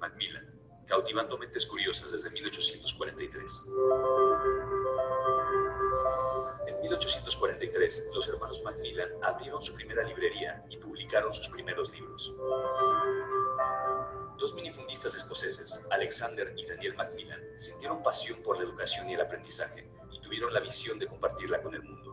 Macmillan, cautivando mentes curiosas desde 1843. En 1843, los hermanos Macmillan abrieron su primera librería y publicaron sus primeros libros. Dos minifundistas escoceses, Alexander y Daniel Macmillan, sintieron pasión por la educación y el aprendizaje y tuvieron la visión de compartirla con el mundo.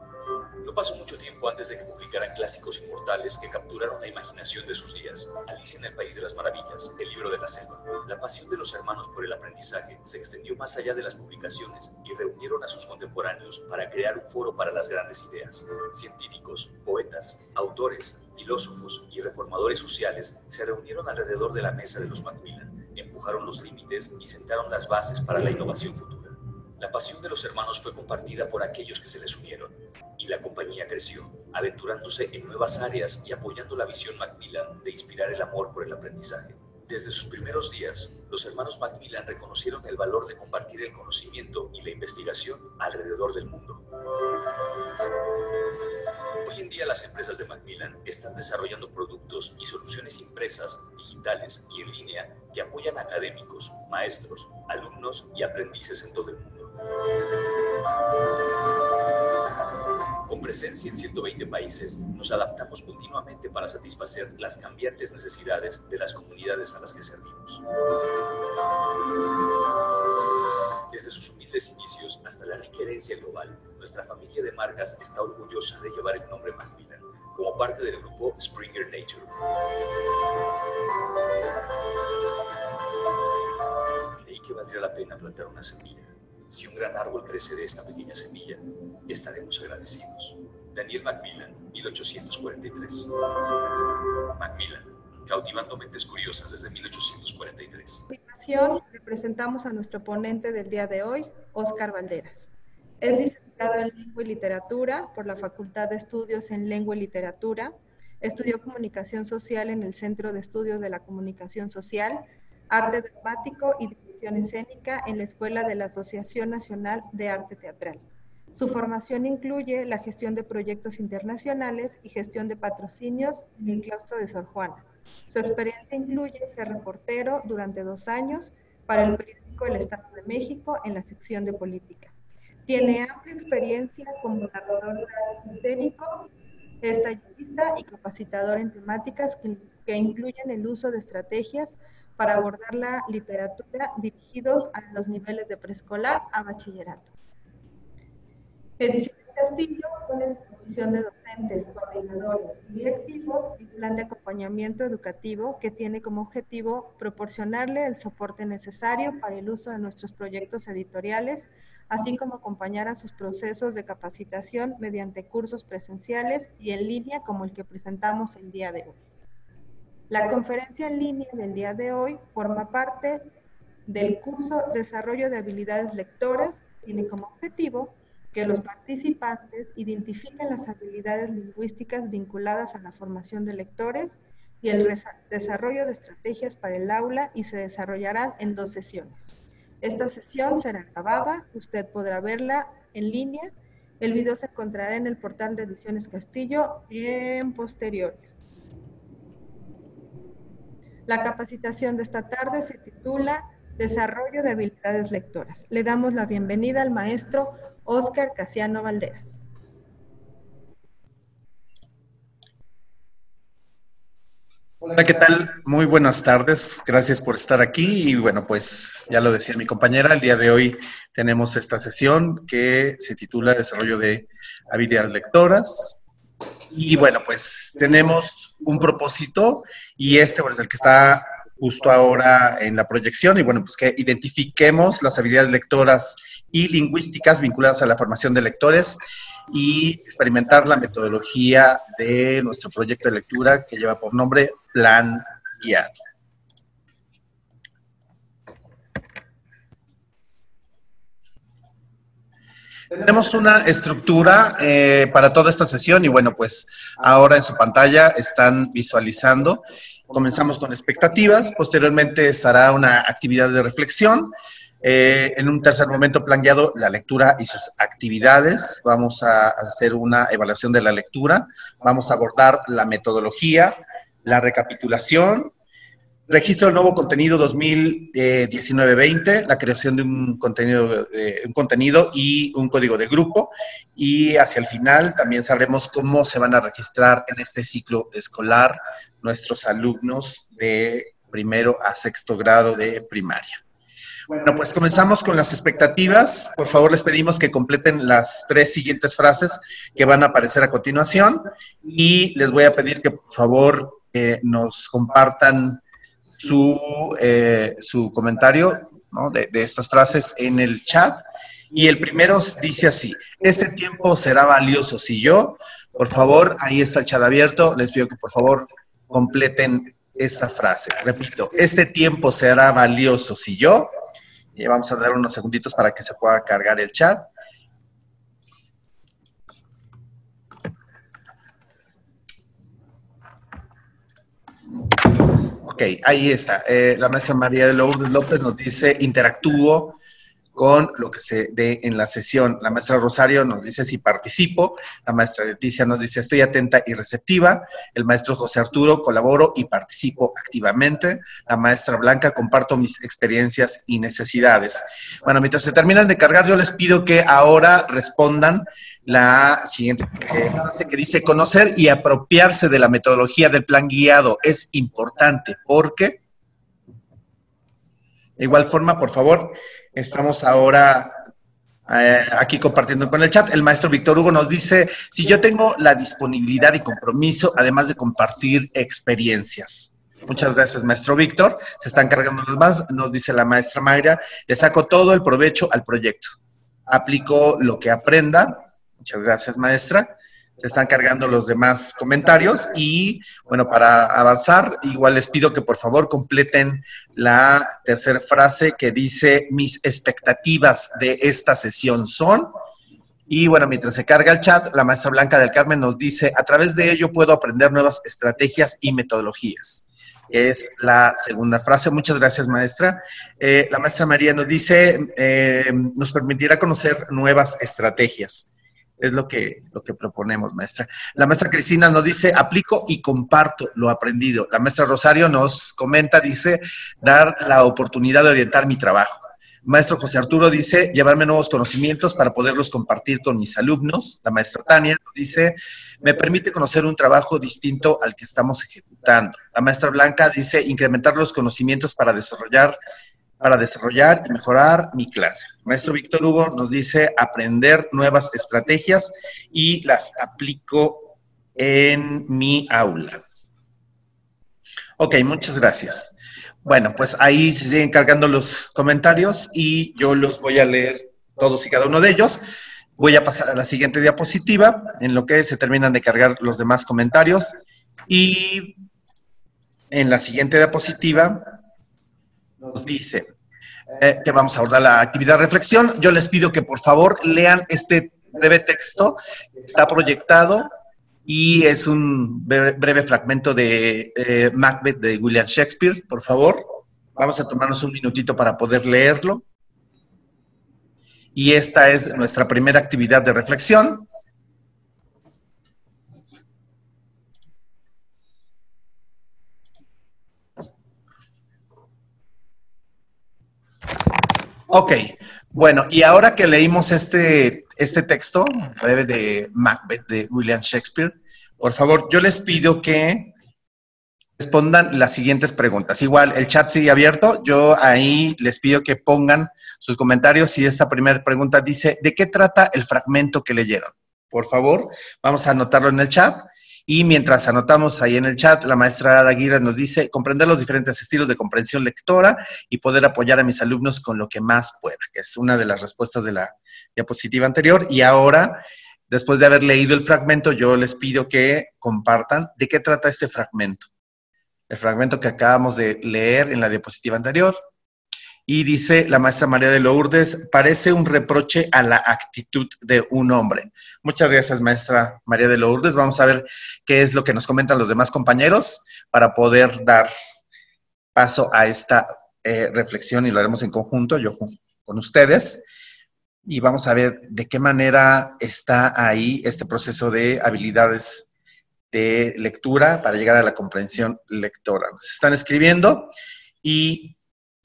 No pasó mucho tiempo antes de que publicaran clásicos inmortales que capturaron la imaginación de sus días. Alicia en el País de las Maravillas, El Libro de la Selva. La pasión de los hermanos por el aprendizaje se extendió más allá de las publicaciones y reunieron a sus contemporáneos para crear un foro para las grandes ideas. Científicos, poetas, autores, filósofos y reformadores sociales se reunieron alrededor de la mesa de los Macmillan, empujaron los límites y sentaron las bases para la innovación futura. La pasión de los hermanos fue compartida por aquellos que se les unieron, y la compañía creció, aventurándose en nuevas áreas y apoyando la visión Macmillan de inspirar el amor por el aprendizaje. Desde sus primeros días, los hermanos Macmillan reconocieron el valor de compartir el conocimiento y la investigación alrededor del mundo. Hoy en día las empresas de Macmillan están desarrollando productos y soluciones impresas, digitales y en línea que apoyan a académicos, maestros, alumnos y aprendices en todo el mundo. Con presencia en 120 países, nos adaptamos continuamente para satisfacer las cambiantes necesidades de las comunidades a las que servimos. Desde sus humildes inicios hasta la rica herencia global, nuestra familia de marcas está orgullosa de llevar el nombre Macmillan como parte del grupo Springer Nature. Creí que valdría la pena plantar una semilla. Si un gran árbol crece de esta pequeña semilla, estaremos agradecidos. Daniel Macmillan, 1843. Macmillan, cautivando mentes curiosas desde 1843. A continuación, le presentamos a nuestro ponente del día de hoy, Óscar Valderas. Es licenciado en Lengua y Literatura por la Facultad de Estudios en Lengua y Literatura. Estudió Comunicación Social en el Centro de Estudios de la Comunicación Social, Arte Dramático y Dirección Escénica en la Escuela de la Asociación Nacional de Arte Teatral. Su formación incluye la gestión de proyectos internacionales y gestión de patrocinios en el claustro de Sor Juana. Su experiencia incluye ser reportero durante 2 años para el periódico El Estado de México en la sección de política. Tiene amplia experiencia como narrador escénico, tallerista y capacitador en temáticas que incluyen el uso de estrategias para abordar la literatura dirigidos a los niveles de preescolar a bachillerato. Ediciones Castillo pone a disposición de docentes, coordinadores y directivos el plan de acompañamiento educativo que tiene como objetivo proporcionarle el soporte necesario para el uso de nuestros proyectos editoriales, así como acompañar a sus procesos de capacitación mediante cursos presenciales y en línea como el que presentamos el día de hoy. La conferencia en línea del día de hoy forma parte del curso Desarrollo de Habilidades Lectoras. Tiene como objetivo que los participantes identifiquen las habilidades lingüísticas vinculadas a la formación de lectores y el desarrollo de estrategias para el aula, y se desarrollarán en 2 sesiones. Esta sesión será grabada, usted podrá verla en línea. El video se encontrará en el portal de Ediciones Castillo en posteriores. La capacitación de esta tarde se titula Desarrollo de Habilidades Lectoras. Le damos la bienvenida al maestro Óscar Casiano Valderas. Hola, ¿qué tal? Muy buenas tardes. Gracias por estar aquí. Y bueno, pues ya lo decía mi compañera, el día de hoy tenemos esta sesión que se titula Desarrollo de Habilidades Lectoras. Y bueno, pues tenemos un propósito, y pues el que está justo ahora en la proyección, y bueno, pues que identifiquemos las habilidades lectoras y lingüísticas vinculadas a la formación de lectores y experimentar la metodología de nuestro proyecto de lectura que lleva por nombre Plan Guiado. Tenemos una estructura para toda esta sesión y bueno, pues ahora en su pantalla están visualizando. Comenzamos con expectativas, posteriormente estará una actividad de reflexión. En un tercer momento, plan guiado, la lectura y sus actividades. Vamos a hacer una evaluación de la lectura. Vamos a abordar la metodología, la recapitulación, Registro del nuevo contenido 2019-20, la creación de un contenido y un código de grupo. Y hacia el final también sabremos cómo se van a registrar en este ciclo escolar nuestros alumnos de primero a sexto grado de primaria. Bueno, pues comenzamos con las expectativas. Por favor, les pedimos que completen las 3 siguientes frases que van a aparecer a continuación. Y les voy a pedir que, por favor, nos compartan su comentario, ¿no?, de estas frases en el chat. Y el primero dice así: este tiempo será valioso si yo, por favor, ahí está el chat abierto, les pido que por favor completen esta frase. Repito, este tiempo será valioso si yo, y vamos a dar unos segunditos para que se pueda cargar el chat. Ok, ahí está. La maestra María de Lourdes López nos dice: interactúo con lo que se dé en la sesión. La maestra Rosario nos dice: si participo. La maestra Leticia nos dice: estoy atenta y receptiva. El maestro José Arturo: colaboro y participo activamente. La maestra Blanca: comparto mis experiencias y necesidades. Bueno, mientras se terminan de cargar, yo les pido que ahora respondan la siguiente frase que dice: conocer y apropiarse de la metodología del plan guiado es importante porque... De igual forma, por favor, estamos ahora aquí compartiendo con el chat. El maestro Víctor Hugo nos dice: si yo tengo la disponibilidad y compromiso, además de compartir experiencias. Muchas gracias, maestro Víctor. Se están cargando los más. Nos dice la maestra Mayra: le saco todo el provecho al proyecto. Aplico lo que aprenda. Muchas gracias, maestra. Se están cargando los demás comentarios y, bueno, para avanzar, igual les pido que por favor completen la tercera frase que dice: mis expectativas de esta sesión son... Y, bueno, mientras se carga el chat, la maestra Blanca del Carmen nos dice: a través de ello puedo aprender nuevas estrategias y metodologías. Es la segunda frase. Muchas gracias, maestra. La maestra María nos dice: nos permitirá conocer nuevas estrategias. Es lo que proponemos, maestra. La maestra Cristina nos dice: aplico y comparto lo aprendido. La maestra Rosario nos comenta, dice: dar la oportunidad de orientar mi trabajo. Maestro José Arturo dice: llevarme nuevos conocimientos para poderlos compartir con mis alumnos. La maestra Tania nos dice: me permite conocer un trabajo distinto al que estamos ejecutando. La maestra Blanca dice: incrementar los conocimientos para desarrollar y mejorar mi clase. Maestro Víctor Hugo nos dice: aprender nuevas estrategias y las aplico en mi aula. Ok, muchas gracias. Bueno, pues ahí se siguen cargando los comentarios y yo los voy a leer todos y cada uno de ellos. Voy a pasar a la siguiente diapositiva, en lo que se terminan de cargar los demás comentarios. Y en la siguiente diapositiva nos dice que vamos a abordar la actividad de reflexión. Yo les pido que por favor lean este breve texto. Está proyectado y es un breve fragmento de Macbeth de William Shakespeare. Por favor, vamos a tomarnos un minutito para poder leerlo. Y esta es nuestra primera actividad de reflexión. Ok, bueno, y ahora que leímos este texto breve de Macbeth de William Shakespeare, por favor, yo les pido que respondan las siguientes preguntas. Igual, el chat sigue abierto, yo ahí les pido que pongan sus comentarios y esta primera pregunta dice: ¿de qué trata el fragmento que leyeron? Por favor, vamos a anotarlo en el chat. Y mientras anotamos ahí en el chat, la maestra Ada Aguirre nos dice: comprender los diferentes estilos de comprensión lectora y poder apoyar a mis alumnos con lo que más pueda, que es una de las respuestas de la diapositiva anterior. Y ahora, después de haber leído el fragmento, yo les pido que compartan de qué trata este fragmento. El fragmento que acabamos de leer en la diapositiva anterior. Y dice la maestra María de Lourdes: parece un reproche a la actitud de un hombre. Muchas gracias, maestra María de Lourdes. Vamos a ver qué es lo que nos comentan los demás compañeros para poder dar paso a esta reflexión, y lo haremos en conjunto, yo con ustedes. Y vamos a ver de qué manera está ahí este proceso de habilidades de lectura para llegar a la comprensión lectora. Nos están escribiendo y,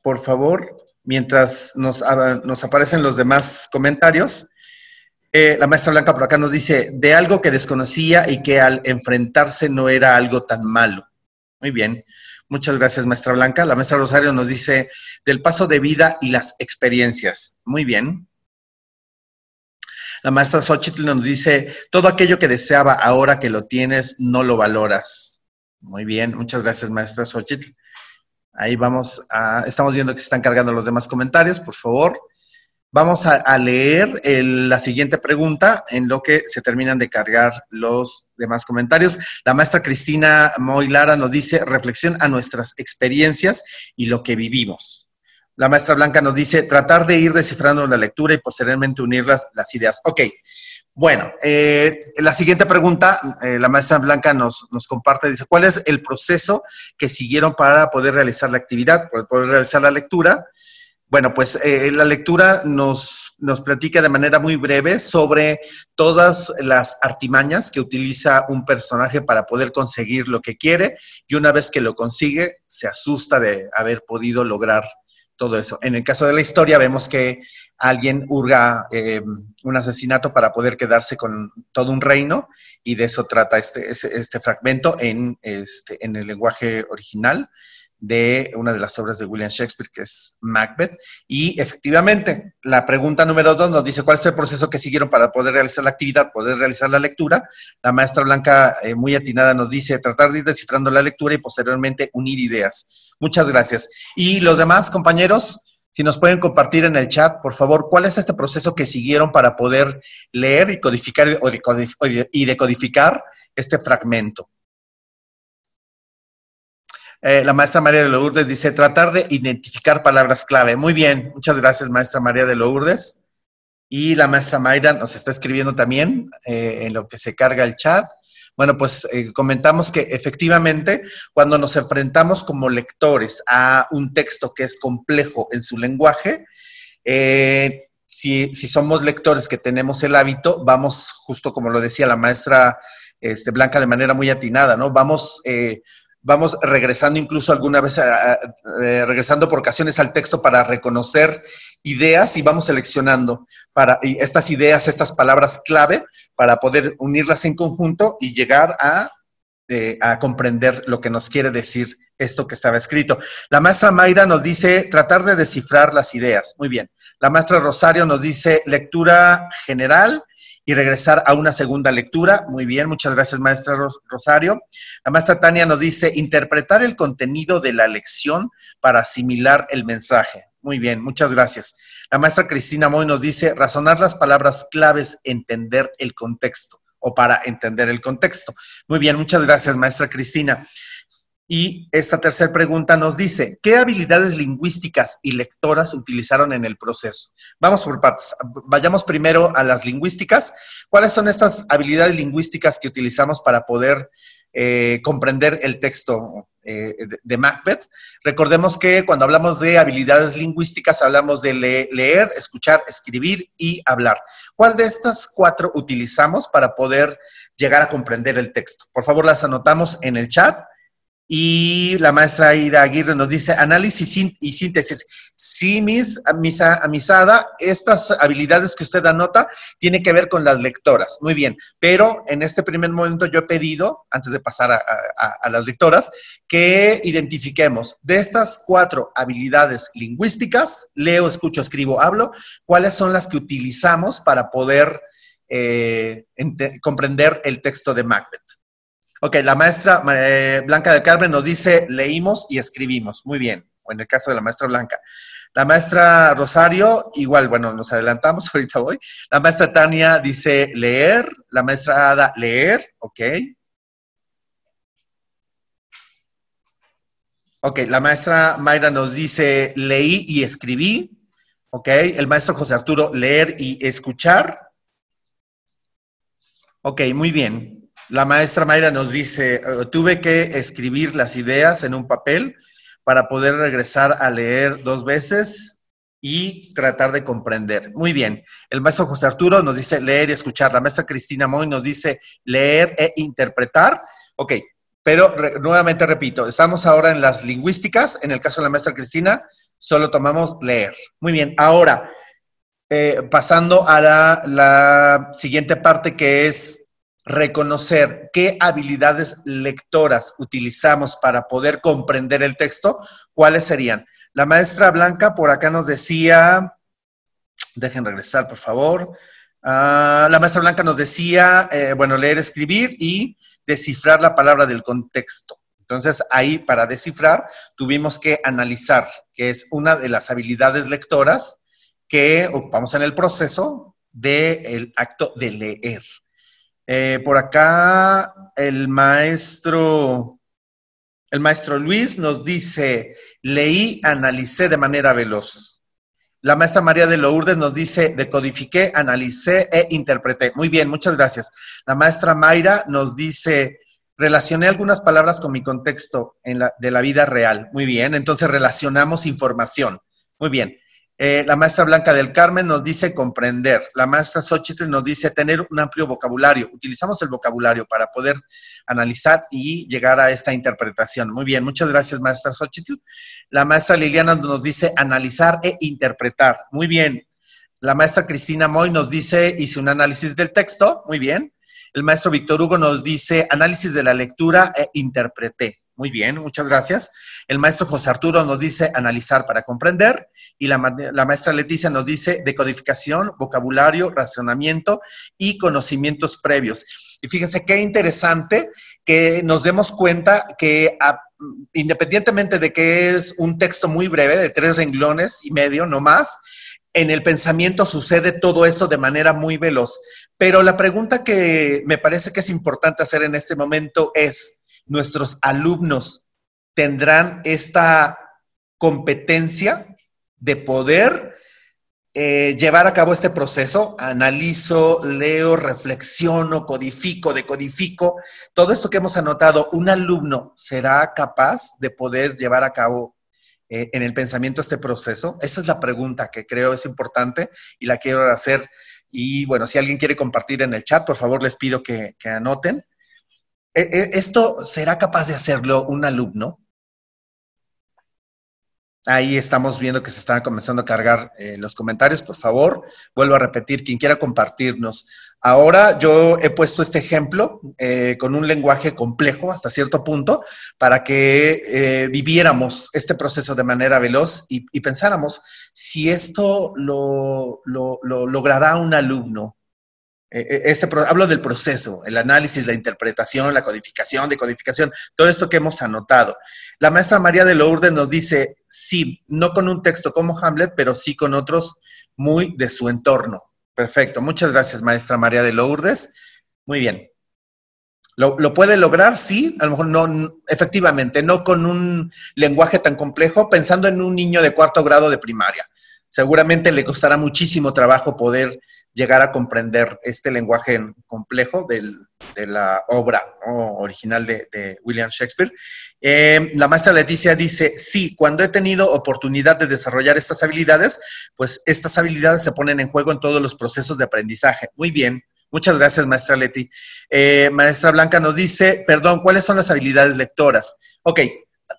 por favor, mientras nos aparecen los demás comentarios, la maestra Blanca por acá nos dice, de algo que desconocía y que al enfrentarse no era algo tan malo. Muy bien. Muchas gracias, maestra Blanca. La maestra Rosario nos dice, del paso de vida y las experiencias. Muy bien. La maestra Xochitl nos dice, todo aquello que deseaba ahora que lo tienes, no lo valoras. Muy bien. Muchas gracias, maestra Xochitl. Ahí estamos viendo que se están cargando los demás comentarios, por favor. Vamos a leer la siguiente pregunta en lo que se terminan de cargar los demás comentarios. La maestra Cristina Moy Lara nos dice, reflexión a nuestras experiencias y lo que vivimos. La maestra Blanca nos dice, tratar de ir descifrando la lectura y posteriormente unir las ideas. Ok, bueno, la siguiente pregunta, la maestra Blanca nos comparte, dice, ¿cuál es el proceso que siguieron para poder realizar la actividad, para poder realizar la lectura? Bueno, pues la lectura nos platica de manera muy breve sobre todas las artimañas que utiliza un personaje para poder conseguir lo que quiere y una vez que lo consigue se asusta de haber podido lograr todo eso. En el caso de la historia vemos que alguien hurga un asesinato para poder quedarse con todo un reino y de eso trata este fragmento en el lenguaje original de una de las obras de William Shakespeare, que es Macbeth. Y efectivamente, la pregunta número 2 nos dice, ¿cuál es el proceso que siguieron para poder realizar la actividad, poder realizar la lectura? La maestra Blanca, muy atinada, nos dice, tratar de ir descifrando la lectura y posteriormente unir ideas. Muchas gracias. Y los demás compañeros, si nos pueden compartir en el chat, por favor, ¿cuál es este proceso que siguieron para poder leer y codificar y decodificar este fragmento? La maestra María de Lourdes dice, tratar de identificar palabras clave. Muy bien, muchas gracias, maestra María de Lourdes. Y la maestra Mayra nos está escribiendo también en lo que se carga el chat. Bueno, pues comentamos que efectivamente cuando nos enfrentamos como lectores a un texto que es complejo en su lenguaje, si somos lectores que tenemos el hábito, vamos, justo como lo decía la maestra Blanca de manera muy atinada, ¿no? Vamos regresando incluso alguna vez, regresando por ocasiones al texto para reconocer ideas y vamos seleccionando estas ideas, estas palabras clave para poder unirlas en conjunto y llegar a comprender lo que nos quiere decir esto que estaba escrito. La maestra Mayra nos dice tratar de descifrar las ideas. Muy bien. La maestra Rosario nos dice lectura general y regresar a una segunda lectura. Muy bien, muchas gracias, maestra Rosario. La maestra Tania nos dice, interpretar el contenido de la lección para asimilar el mensaje. Muy bien, muchas gracias. La maestra Cristina Moy nos dice, razonar las palabras claves, entender el contexto, o para entender el contexto. Muy bien, muchas gracias, maestra Cristina. Y esta tercera pregunta nos dice, ¿qué habilidades lingüísticas y lectoras utilizaron en el proceso? Vamos por partes. Vayamos primero a las lingüísticas. ¿Cuáles son estas habilidades lingüísticas que utilizamos para poder comprender el texto de Macbeth? Recordemos que cuando hablamos de habilidades lingüísticas hablamos de leer, escuchar, escribir y hablar. ¿Cuál de estas 4 utilizamos para poder llegar a comprender el texto? Por favor, las anotamos en el chat. Y la maestra Aida Aguirre nos dice, análisis y síntesis. Sí, Misada, estas habilidades que usted anota tienen que ver con las lectoras. Muy bien, pero en este primer momento yo he pedido, antes de pasar a las lectoras, que identifiquemos de estas 4 habilidades lingüísticas, leo, escucho, escribo, hablo, cuáles son las que utilizamos para poder comprender el texto de Macbeth. Ok, la maestra Blanca del Carmen nos dice, leímos y escribimos. Muy bien, o en el caso de la maestra Blanca. La maestra Rosario, igual, bueno, nos adelantamos, ahorita voy. La maestra Tania dice, leer. La maestra Ada, leer. Ok. Ok, la maestra Mayra nos dice, leí y escribí. Ok, el maestro José Arturo, leer y escuchar. Ok, muy bien. La maestra Mayra nos dice, tuve que escribir las ideas en un papel para poder regresar a leer 2 veces. y tratar de comprender. Muy bien. El maestro José Arturo nos dice leer y escuchar. La maestra Cristina Moy nos dice leer e interpretar. Ok, pero nuevamente repito, estamos ahora en las lingüísticas. En el caso de la maestra Cristina, solo tomamos leer. Muy bien. Ahora, pasando a la siguiente parte, que es reconocer qué habilidades lectoras utilizamos para poder comprender el texto. ¿Cuáles serían? La maestra Blanca por acá nos decía, dejen regresar por favor, la maestra Blanca nos decía, bueno, leer, escribir y descifrar la palabra del contexto. Entonces ahí para descifrar tuvimos que analizar, que es una de las habilidades lectoras que ocupamos en el proceso del acto de leer. Por acá el maestro Luis nos dice, leí, analicé de manera veloz. La maestra María de Lourdes nos dice, decodifiqué, analicé e interpreté. Muy bien, muchas gracias. La maestra Mayra nos dice, relacioné algunas palabras con mi contexto de la vida real. Muy bien, entonces relacionamos información. Muy bien. La maestra Blanca del Carmen nos dice comprender. La maestra Xochitl nos dice tener un amplio vocabulario. Utilizamos el vocabulario para poder analizar y llegar a esta interpretación. Muy bien, muchas gracias, maestra Xochitl. La maestra Liliana nos dice analizar e interpretar. Muy bien. La maestra Cristina Moy nos dice hice un análisis del texto. Muy bien. El maestro Víctor Hugo nos dice análisis de la lectura e interpreté. Muy bien, muchas gracias. El maestro José Arturo nos dice analizar para comprender y la maestra Leticia nos dice decodificación, vocabulario, razonamiento y conocimientos previos. Y fíjense qué interesante que nos demos cuenta que independientemente de que es un texto muy breve, de 3 renglones y medio, no más, en el pensamiento sucede todo esto de manera muy veloz. Pero la pregunta que me parece que es importante hacer en este momento es, ¿nuestros alumnos tendrán esta competencia de poder llevar a cabo este proceso? Analizo, leo, reflexiono, codifico, decodifico. Todo esto que hemos anotado, ¿un alumno será capaz de poder llevar a cabo en el pensamiento este proceso? Esa es la pregunta que creo es importante y la quiero hacer. Y bueno, si alguien quiere compartir en el chat, por favor les pido que anoten. ¿Esto será capaz de hacerlo un alumno? Ahí estamos viendo que se están comenzando a cargar los comentarios. Por favor, vuelvo a repetir, quien quiera compartirnos. Ahora yo he puesto este ejemplo con un lenguaje complejo hasta cierto punto para que viviéramos este proceso de manera veloz y pensáramos si esto lo logrará un alumno. Hablo del proceso, el análisis, la interpretación, la codificación, decodificación, todo esto que hemos anotado. La maestra María de Lourdes nos dice, sí, no con un texto como Hamlet, pero sí con otros muy de su entorno. Perfecto, muchas gracias, maestra María de Lourdes. Muy bien. ¿Lo puede lograr? Sí, a lo mejor no, efectivamente, no con un lenguaje tan complejo, pensando en un niño de 4º grado de primaria. Seguramente le costará muchísimo trabajo poder llegar a comprender este lenguaje complejo de la obra, ¿no?, original de William Shakespeare. La maestra Leticia dice, sí, cuando he tenido oportunidad de desarrollar estas habilidades, pues estas habilidades se ponen en juego en todos los procesos de aprendizaje. Muy bien, muchas gracias, maestra Leti. Maestra Blanca nos dice, perdón, ¿cuáles son las habilidades lectoras? Ok,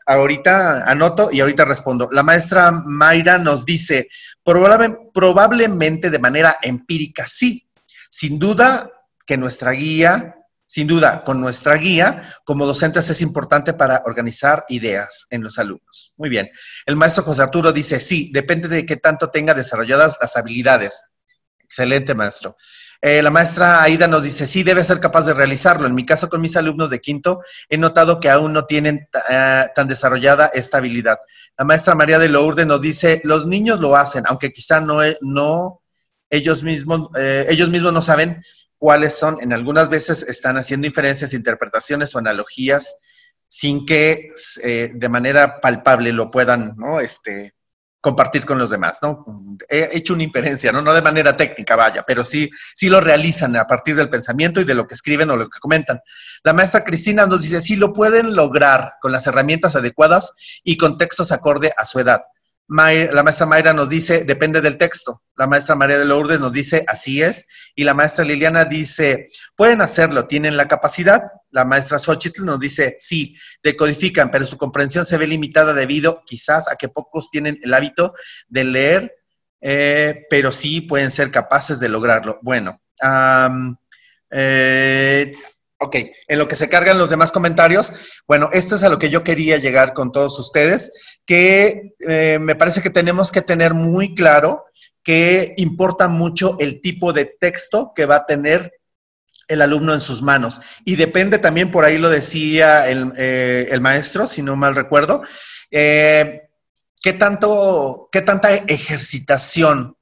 ahorita anoto y ahorita respondo. La maestra Mayra nos dice, probablemente de manera empírica, sí. Sin duda que nuestra guía, sin duda con nuestra guía, como docentes es importante para organizar ideas en los alumnos. Muy bien. El maestro José Arturo dice, sí, depende de qué tanto tenga desarrolladas las habilidades. Excelente, maestro. La maestra Aida nos dice, sí, debe ser capaz de realizarlo. En mi caso, con mis alumnos de 5º, he notado que aún no tienen tan desarrollada esta habilidad. La maestra María de Lourdes nos dice, los niños lo hacen, aunque quizá ellos mismos no saben cuáles son. En algunas veces están haciendo inferencias, interpretaciones o analogías sin que de manera palpable lo puedan, ¿no?, compartir con los demás, ¿no? He hecho una inferencia, ¿no? No de manera técnica, vaya, pero sí lo realizan a partir del pensamiento y de lo que escriben o lo que comentan. La maestra Cristina nos dice, sí lo pueden lograr con las herramientas adecuadas y con textos acorde a su edad. La maestra Mayra nos dice, depende del texto. La maestra María de Lourdes nos dice, así es. Y la maestra Liliana dice, pueden hacerlo, tienen la capacidad. La maestra Xochitl nos dice, sí, decodifican, pero su comprensión se ve limitada debido quizás a que pocos tienen el hábito de leer, pero sí pueden ser capaces de lograrlo. Bueno, ok, en lo que se cargan los demás comentarios, bueno, esto es a lo que yo quería llegar con todos ustedes, que me parece que tenemos que tener muy claro que importa mucho el tipo de texto que va a tener el alumno en sus manos. Y depende también, por ahí lo decía el maestro, si no mal recuerdo, qué tanta ejercitación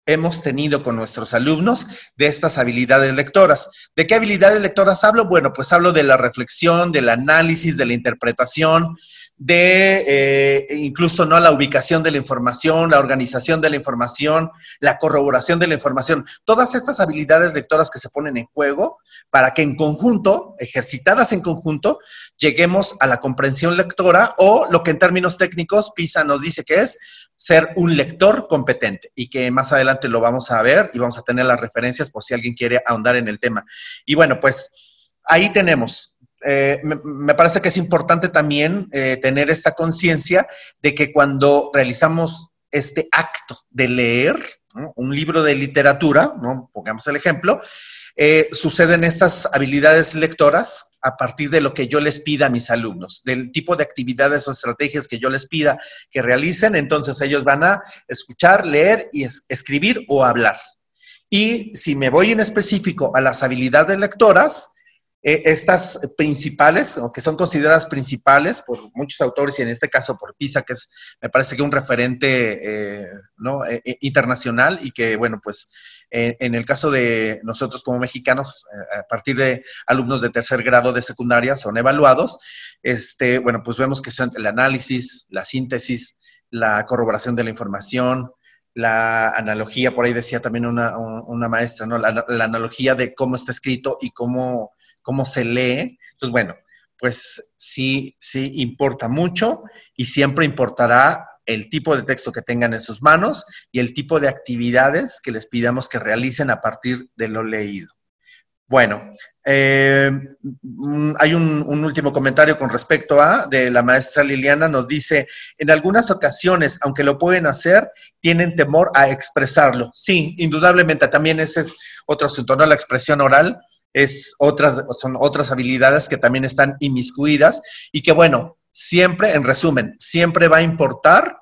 hemos tenido con nuestros alumnos de estas habilidades lectoras. ¿De qué habilidades lectoras hablo? Bueno, pues hablo de la reflexión, del análisis, de la interpretación, de incluso no la ubicación de la información, la organización de la información, la corroboración de la información. Todas estas habilidades lectoras que se ponen en juego para que en conjunto, ejercitadas en conjunto, lleguemos a la comprensión lectora o lo que en términos técnicos PISA nos dice que es ser un lector competente y que más adelante lo vamos a ver y vamos a tener las referencias por si alguien quiere ahondar en el tema. Y bueno, pues ahí tenemos. Me parece que es importante también tener esta conciencia de que cuando realizamos este acto de leer, ¿no?, un libro de literatura, ¿no?, pongamos el ejemplo, suceden estas habilidades lectoras a partir de lo que yo les pida a mis alumnos, del tipo de actividades o estrategias que yo les pida que realicen. Entonces ellos van a escuchar, leer y escribir o hablar. Y si me voy en específico a las habilidades lectoras, estas principales, o que son consideradas principales por muchos autores, y en este caso por PISA, que es, me parece que un referente internacional, y que, bueno, pues en el caso de nosotros como mexicanos, a partir de alumnos de tercer grado de secundaria son evaluados, bueno, pues vemos que son el análisis, la síntesis, la corroboración de la información, la analogía, por ahí decía también una maestra, ¿no?, la analogía de cómo está escrito y cómo se lee. Entonces, bueno, pues sí importa mucho y siempre importará el tipo de texto que tengan en sus manos y el tipo de actividades que les pidamos que realicen a partir de lo leído. Bueno, hay un último comentario con respecto de la maestra Liliana, nos dice, en algunas ocasiones, aunque lo pueden hacer, tienen temor a expresarlo. Sí, indudablemente, también ese es otro asunto, ¿no? La expresión oral son otras habilidades que también están inmiscuidas y que, bueno, siempre, en resumen, siempre va a importar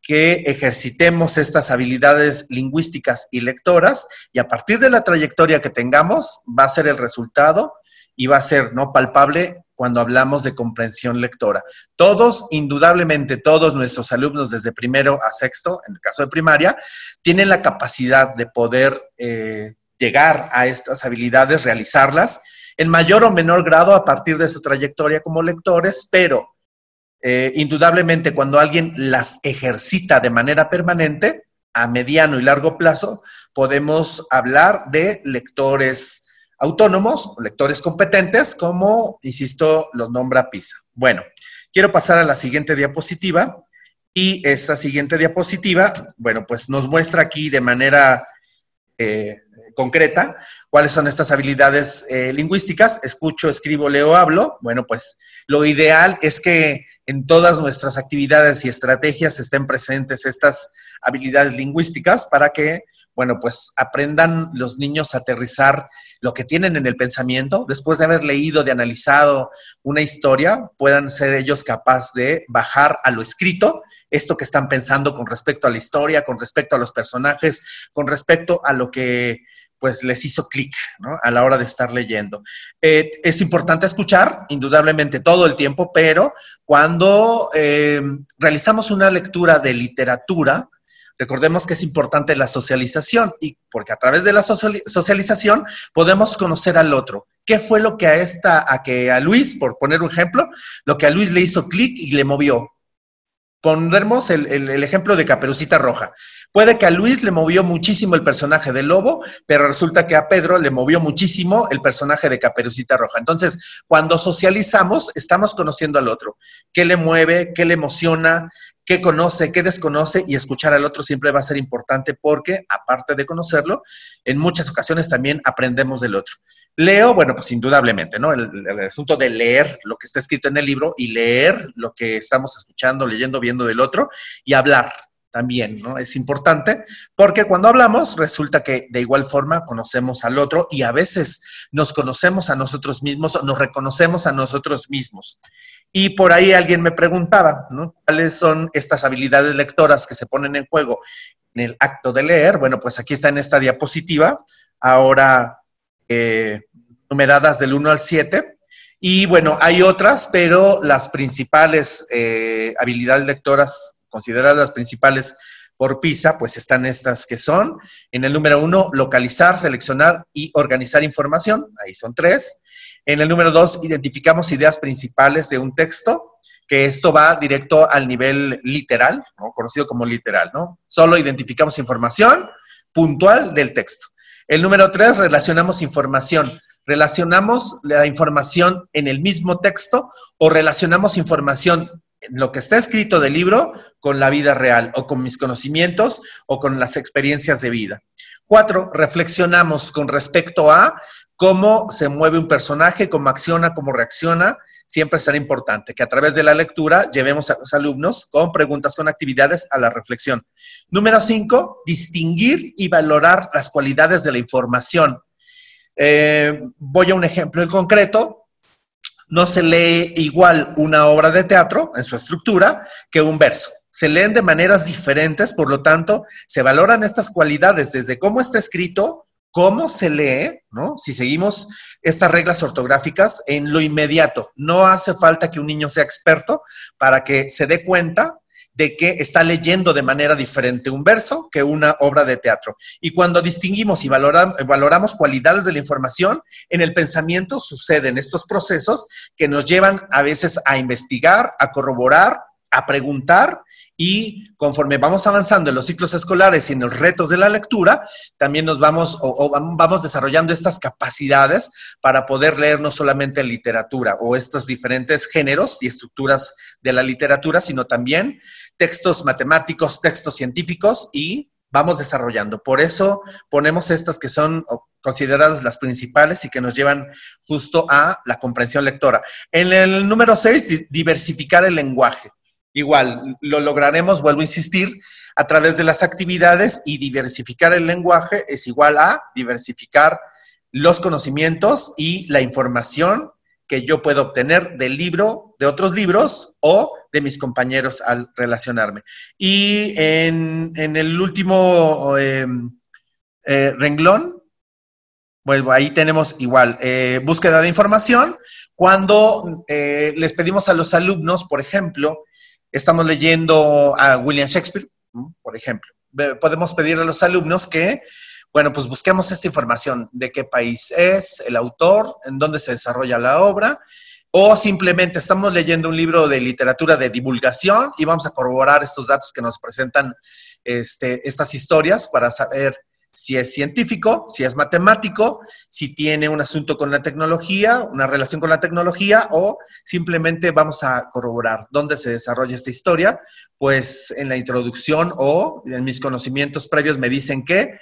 que ejercitemos estas habilidades lingüísticas y lectoras, y a partir de la trayectoria que tengamos va a ser el resultado y va a ser, ¿no?, palpable cuando hablamos de comprensión lectora. Todos, indudablemente todos nuestros alumnos desde primero a sexto, en el caso de primaria, tienen la capacidad de poder llegar a estas habilidades, realizarlas en mayor o menor grado a partir de su trayectoria como lectores, pero indudablemente cuando alguien las ejercita de manera permanente, a mediano y largo plazo, podemos hablar de lectores autónomos, lectores competentes, como, insisto, los nombra PISA. Bueno, quiero pasar a la siguiente diapositiva, y esta siguiente diapositiva, bueno, pues nos muestra aquí de manera concreta cuáles son estas habilidades lingüísticas. Escucho, escribo, leo, hablo. Bueno, pues lo ideal es que en todas nuestras actividades y estrategias estén presentes estas habilidades lingüísticas para que, bueno, pues aprendan los niños a aterrizar lo que tienen en el pensamiento. Después de haber leído, de analizado una historia, puedan ser ellos capaces de bajar a lo escrito esto que están pensando con respecto a la historia, con respecto a los personajes, con respecto a lo que pues les hizo clic, ¿no?, a la hora de estar leyendo. Es importante escuchar, indudablemente, todo el tiempo, pero cuando realizamos una lectura de literatura, recordemos que es importante la socialización, y porque a través de la socialización podemos conocer al otro. ¿Qué fue lo que a Luis, por poner un ejemplo, lo que a Luis le hizo clic y le movió? Pondremos el ejemplo de Caperucita Roja. Puede que a Luis le movió muchísimo el personaje de Lobo, pero resulta que a Pedro le movió muchísimo el personaje de Caperucita Roja. Entonces, cuando socializamos, estamos conociendo al otro. ¿Qué le mueve? ¿Qué le emociona? ¿Qué conoce? ¿Qué desconoce? Y escuchar al otro siempre va a ser importante porque, aparte de conocerlo, en muchas ocasiones también aprendemos del otro. Leo, bueno, pues indudablemente, ¿no? El asunto de leer lo que está escrito en el libro y leer lo que estamos escuchando, leyendo, viendo del otro y hablar también, ¿no? Es importante porque cuando hablamos resulta que de igual forma conocemos al otro y a veces nos conocemos a nosotros mismos, nos reconocemos a nosotros mismos. Y por ahí alguien me preguntaba, ¿no? ¿Cuáles son estas habilidades lectoras que se ponen en juego en el acto de leer? Bueno, pues aquí está en esta diapositiva, ahora numeradas del 1 al 7. Y bueno, hay otras, pero las principales habilidades lectoras, consideradas las principales por PISA, pues están estas que son, en el número 1, localizar, seleccionar y organizar información, ahí son 3. En el número 2, identificamos ideas principales de un texto, que esto va directo al nivel literal, ¿no? Conocido como literal, ¿no? Solo identificamos información puntual del texto. El número 3, relacionamos información. Relacionamos la información en el mismo texto o relacionamos información en lo que está escrito del libro con la vida real o con mis conocimientos o con las experiencias de vida. 4, reflexionamos con respecto a cómo se mueve un personaje, cómo acciona, cómo reacciona. Siempre será importante que a través de la lectura llevemos a los alumnos con preguntas, con actividades a la reflexión. Número 5, distinguir y valorar las cualidades de la información. Voy a un ejemplo en concreto. No se lee igual una obra de teatro en su estructura que un verso. Se leen de maneras diferentes, por lo tanto, se valoran estas cualidades desde cómo está escrito, cómo se lee, ¿no? Si seguimos estas reglas ortográficas en lo inmediato. No hace falta que un niño sea experto para que se dé cuenta de que está leyendo de manera diferente un verso que una obra de teatro. Y cuando distinguimos y valoramos cualidades de la información, en el pensamiento suceden estos procesos que nos llevan a veces a investigar, a corroborar, a preguntar, y conforme vamos avanzando en los ciclos escolares y en los retos de la lectura, también nos vamos desarrollando estas capacidades para poder leer no solamente literatura o estos diferentes géneros y estructuras de la literatura, sino también textos matemáticos, textos científicos, y vamos desarrollando. Por eso ponemos estas que son consideradas las principales y que nos llevan justo a la comprensión lectora. En el número 6, diversificar el lenguaje. Igual, lo lograremos, vuelvo a insistir, a través de las actividades, y diversificar el lenguaje es igual a diversificar los conocimientos y la información que yo puedo obtener del libro, de otros libros o de mis compañeros al relacionarme. Y en el último renglón, bueno, ahí tenemos igual, búsqueda de información. Cuando les pedimos a los alumnos, por ejemplo, estamos leyendo a William Shakespeare, por ejemplo, podemos pedir a los alumnos que, bueno, pues busquemos esta información, de qué país es, el autor, en dónde se desarrolla la obra, o simplemente estamos leyendo un libro de literatura de divulgación y vamos a corroborar estos datos que nos presentan estas historias para saber si es científico, si es matemático, si tiene un asunto con la tecnología, una relación con la tecnología, o simplemente vamos a corroborar dónde se desarrolla esta historia. Pues en la introducción o en mis conocimientos previos me dicen que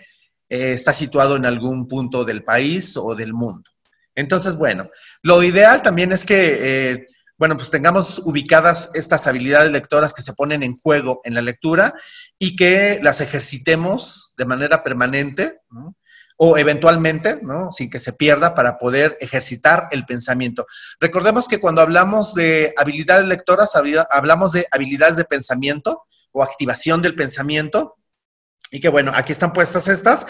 está situado en algún punto del país o del mundo. Entonces, bueno, lo ideal también es que bueno, pues tengamos ubicadas estas habilidades lectoras que se ponen en juego en la lectura y que las ejercitemos de manera permanente, ¿no? O eventualmente, ¿no? Sin que se pierda, para poder ejercitar el pensamiento. Recordemos que cuando hablamos de habilidades lectoras, hablamos de habilidades de pensamiento o activación del pensamiento, y que bueno, aquí están puestas estas.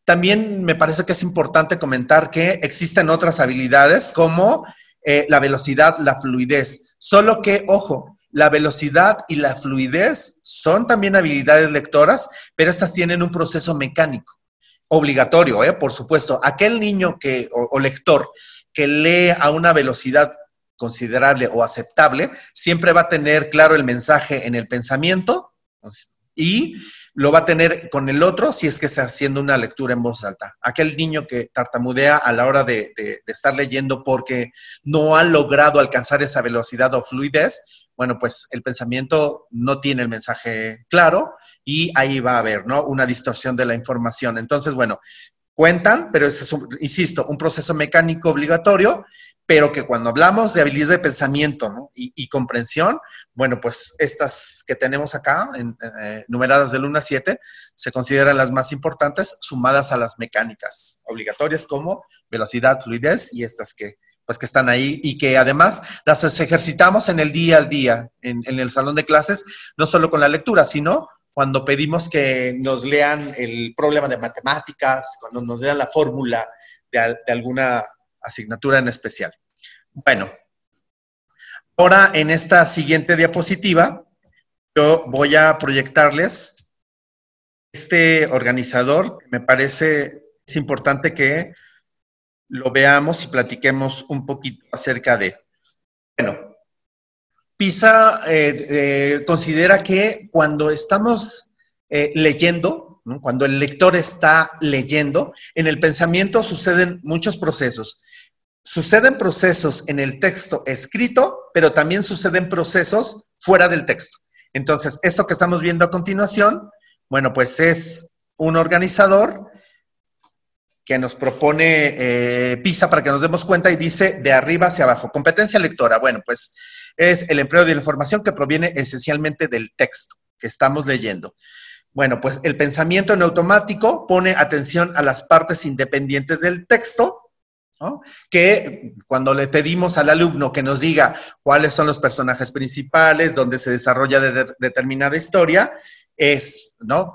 También me parece que es importante comentar que existen otras habilidades como la velocidad, la fluidez. Solo que, ojo, la velocidad y la fluidez son también habilidades lectoras, pero estas tienen un proceso mecánico, obligatorio, por supuesto. Aquel niño o lector que lee a una velocidad considerable o aceptable, siempre va a tener claro el mensaje en el pensamiento y lo va a tener con el otro si es que está haciendo una lectura en voz alta. Aquel niño que tartamudea a la hora de estar leyendo porque no ha logrado alcanzar esa velocidad o fluidez, bueno, pues el pensamiento no tiene el mensaje claro y ahí va a haber, ¿no?, una distorsión de la información. Entonces, bueno, cuentan, pero es, insisto, un proceso mecánico obligatorio, pero que cuando hablamos de habilidad de pensamiento, ¿no?, y comprensión, bueno, pues estas que tenemos acá, numeradas del 1 al 7, se consideran las más importantes, sumadas a las mecánicas obligatorias como velocidad, fluidez, y estas que, pues, que están ahí, y que además las ejercitamos en el día al día, en el salón de clases, no solo con la lectura, sino cuando pedimos que nos lean el problema de matemáticas, cuando nos lean la fórmula de alguna asignatura en especial. Bueno, ahora en esta siguiente diapositiva, yo voy a proyectarles este organizador. Me parece es importante que lo veamos y platiquemos un poquito acerca de. Bueno, PISA considera que cuando estamos leyendo, ¿no?, cuando el lector está leyendo, en el pensamiento suceden muchos procesos. Suceden procesos en el texto escrito, pero también suceden procesos fuera del texto. Entonces, esto que estamos viendo a continuación, bueno, pues es un organizador que nos propone PISA para que nos demos cuenta y dice de arriba hacia abajo. Competencia lectora, bueno, pues es el empleo de la información que proviene esencialmente del texto que estamos leyendo. Bueno, pues el pensamiento en automático pone atención a las partes independientes del texto, ¿no?, que cuando le pedimos al alumno que nos diga cuáles son los personajes principales, dónde se desarrolla determinada historia, ¿no?,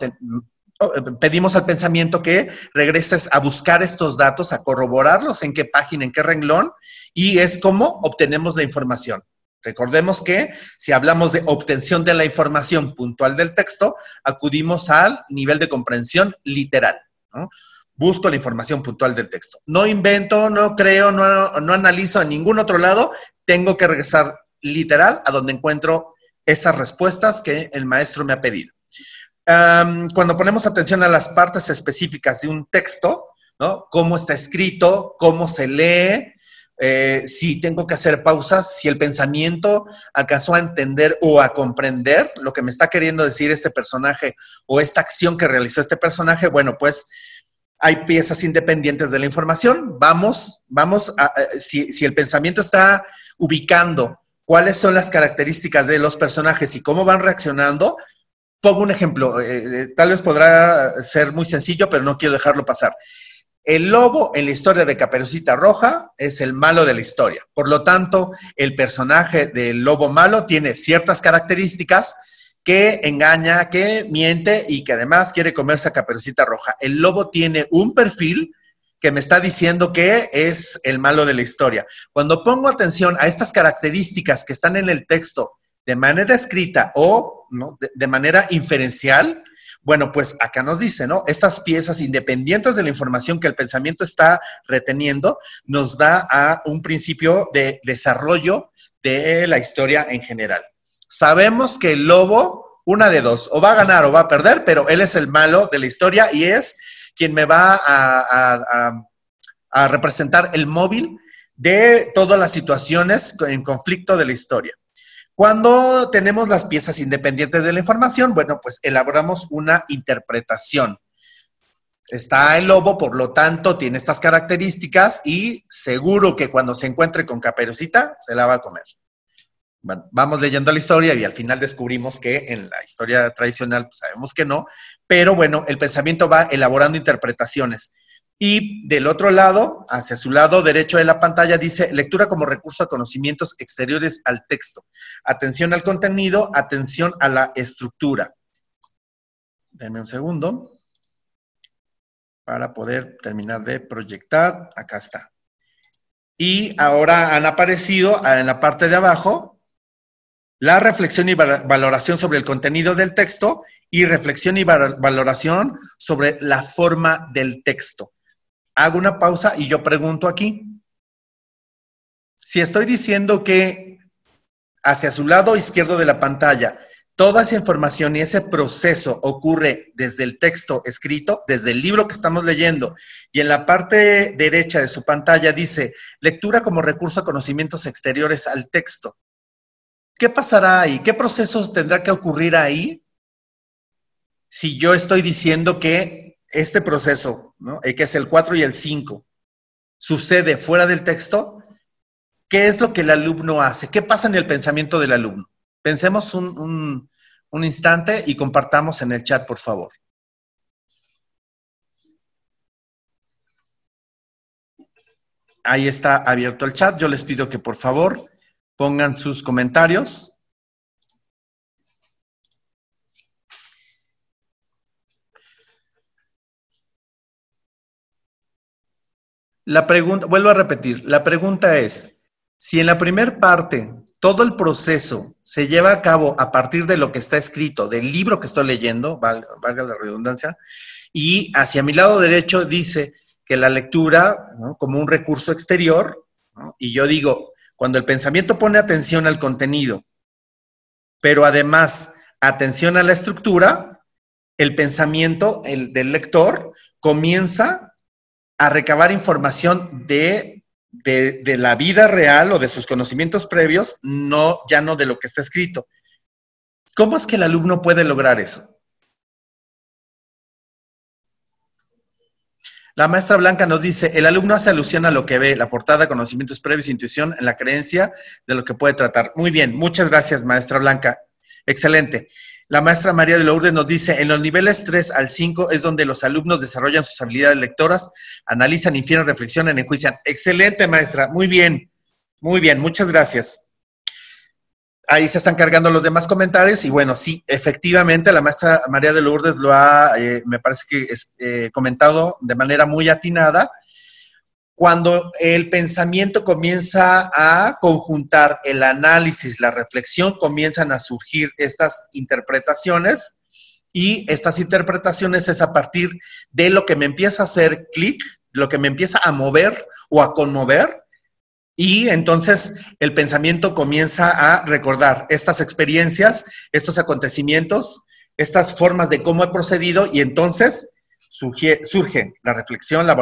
pedimos al pensamiento que regreses a buscar estos datos, a corroborarlos, en qué página, en qué renglón, y es como obtenemos la información. Recordemos que si hablamos de obtención de la información puntual del texto, acudimos al nivel de comprensión literal, ¿no? Busco la información puntual del texto. No invento, no creo, no analizo en ningún otro lado. Tengo que regresar literal a donde encuentro esas respuestas que el maestro me ha pedido. Cuando ponemos atención a las partes específicas de un texto, ¿no?, cómo está escrito, cómo se lee, si tengo que hacer pausas, si el pensamiento alcanzó a entender o a comprender lo que me está queriendo decir este personaje o esta acción que realizó este personaje, bueno, pues hay piezas independientes de la información. Vamos si el pensamiento está ubicando cuáles son las características de los personajes y cómo van reaccionando. Pongo un ejemplo, tal vez podrá ser muy sencillo, pero no quiero dejarlo pasar. El lobo en la historia de Caperucita Roja es el malo de la historia. Por lo tanto, el personaje del lobo malo tiene ciertas características que engaña, que miente y que además quiere comerse a Caperucita Roja. El lobo tiene un perfil que me está diciendo que es el malo de la historia. Cuando pongo atención a estas características que están en el texto de manera escrita o, ¿no?, de manera inferencial, bueno, pues acá nos dice, ¿no?, estas piezas independientes de la información que el pensamiento está reteniendo, nos da a un principio de desarrollo de la historia en general. Sabemos que el lobo, una de dos, o va a ganar o va a perder, pero él es el malo de la historia y es quien me va a representar el móvil de todas las situaciones en conflicto de la historia. Cuando tenemos las piezas independientes de la información, bueno, pues elaboramos una interpretación. Está el lobo, por lo tanto, tiene estas características y seguro que cuando se encuentre con Caperucita, se la va a comer. Bueno, vamos leyendo la historia y al final descubrimos que en la historia tradicional pues sabemos que no, pero bueno, el pensamiento va elaborando interpretaciones. Y del otro lado, hacia su lado derecho de la pantalla, dice lectura como recurso a conocimientos exteriores al texto. Atención al contenido, atención a la estructura. Denme un segundo para poder terminar de proyectar. Acá está. Y ahora han aparecido en la parte de abajo la reflexión y valoración sobre el contenido del texto y reflexión y valoración sobre la forma del texto. Hago una pausa y yo pregunto aquí, Si estoy diciendo que hacia su lado izquierdo de la pantalla, toda esa información y ese proceso ocurre desde el texto escrito, desde el libro que estamos leyendo, y en la parte derecha de su pantalla dice, lectura como recurso a conocimientos exteriores al texto. ¿Qué pasará ahí? ¿Qué procesos tendrá que ocurrir ahí? Si yo estoy diciendo que este proceso, ¿no?, que es el 4 y el 5, sucede fuera del texto, ¿qué es lo que el alumno hace? ¿Qué pasa en el pensamiento del alumno? Pensemos un instante y compartamos en el chat, por favor. Ahí está abierto el chat. Yo les pido que por favor pongan sus comentarios. La pregunta, vuelvo a repetir, la pregunta es, si en la primera parte todo el proceso se lleva a cabo a partir de lo que está escrito, del libro que estoy leyendo, valga la redundancia, y hacia mi lado derecho dice que la lectura, ¿no?, como un recurso exterior, ¿no?, y yo digo, cuando el pensamiento pone atención al contenido, pero además atención a la estructura, el pensamiento del lector comienza a recabar información de la vida real o de sus conocimientos previos, ya no de lo que está escrito. ¿Cómo es que el alumno puede lograr eso? La maestra Blanca nos dice, el alumno hace alusión a lo que ve, la portada, conocimientos previos, intuición, en la creencia de lo que puede tratar. Muy bien, muchas gracias, maestra Blanca. Excelente. La maestra María de Lourdes nos dice, en los niveles 3 al 5 es donde los alumnos desarrollan sus habilidades lectoras, analizan, infieren, reflexionan, enjuician. Excelente, maestra. Muy bien, muchas gracias. Ahí se están cargando los demás comentarios y bueno, sí, efectivamente la maestra María de Lourdes lo ha, me parece que comentado de manera muy atinada. Cuando el pensamiento comienza a conjuntar el análisis, la reflexión, comienzan a surgir estas interpretaciones y estas interpretaciones es a partir de lo que me empieza a hacer clic, lo que me empieza a mover o a conmover y entonces el pensamiento comienza a recordar estas experiencias, estos acontecimientos, estas formas de cómo he procedido y entonces surge la reflexión, la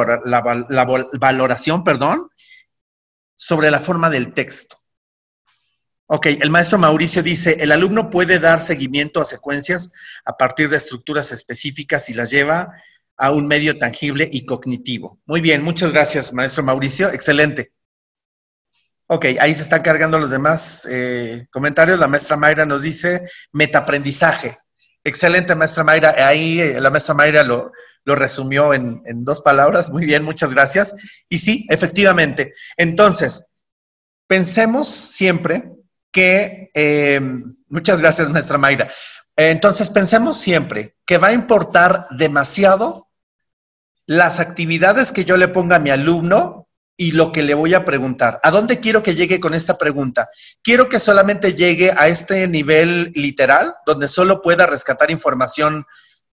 valoración, sobre la forma del texto. Ok, el maestro Mauricio dice, el alumno puede dar seguimiento a secuencias a partir de estructuras específicas y las lleva a un medio tangible y cognitivo. Muy bien, muchas gracias, maestro Mauricio, excelente. Ok, ahí se están cargando los demás comentarios. La maestra Mayra nos dice, metaaprendizaje. Excelente, maestra Mayra. Ahí la maestra Mayra lo resumió en 2 palabras. Muy bien, muchas gracias. Y sí, efectivamente. Entonces, pensemos siempre que... muchas gracias, maestra Mayra. Entonces, pensemos siempre que va a importar demasiado las actividades que yo le ponga a mi alumno y lo que le voy a preguntar. ¿A dónde quiero que llegue con esta pregunta? ¿Quiero que solamente llegue a este nivel literal, donde solo pueda rescatar información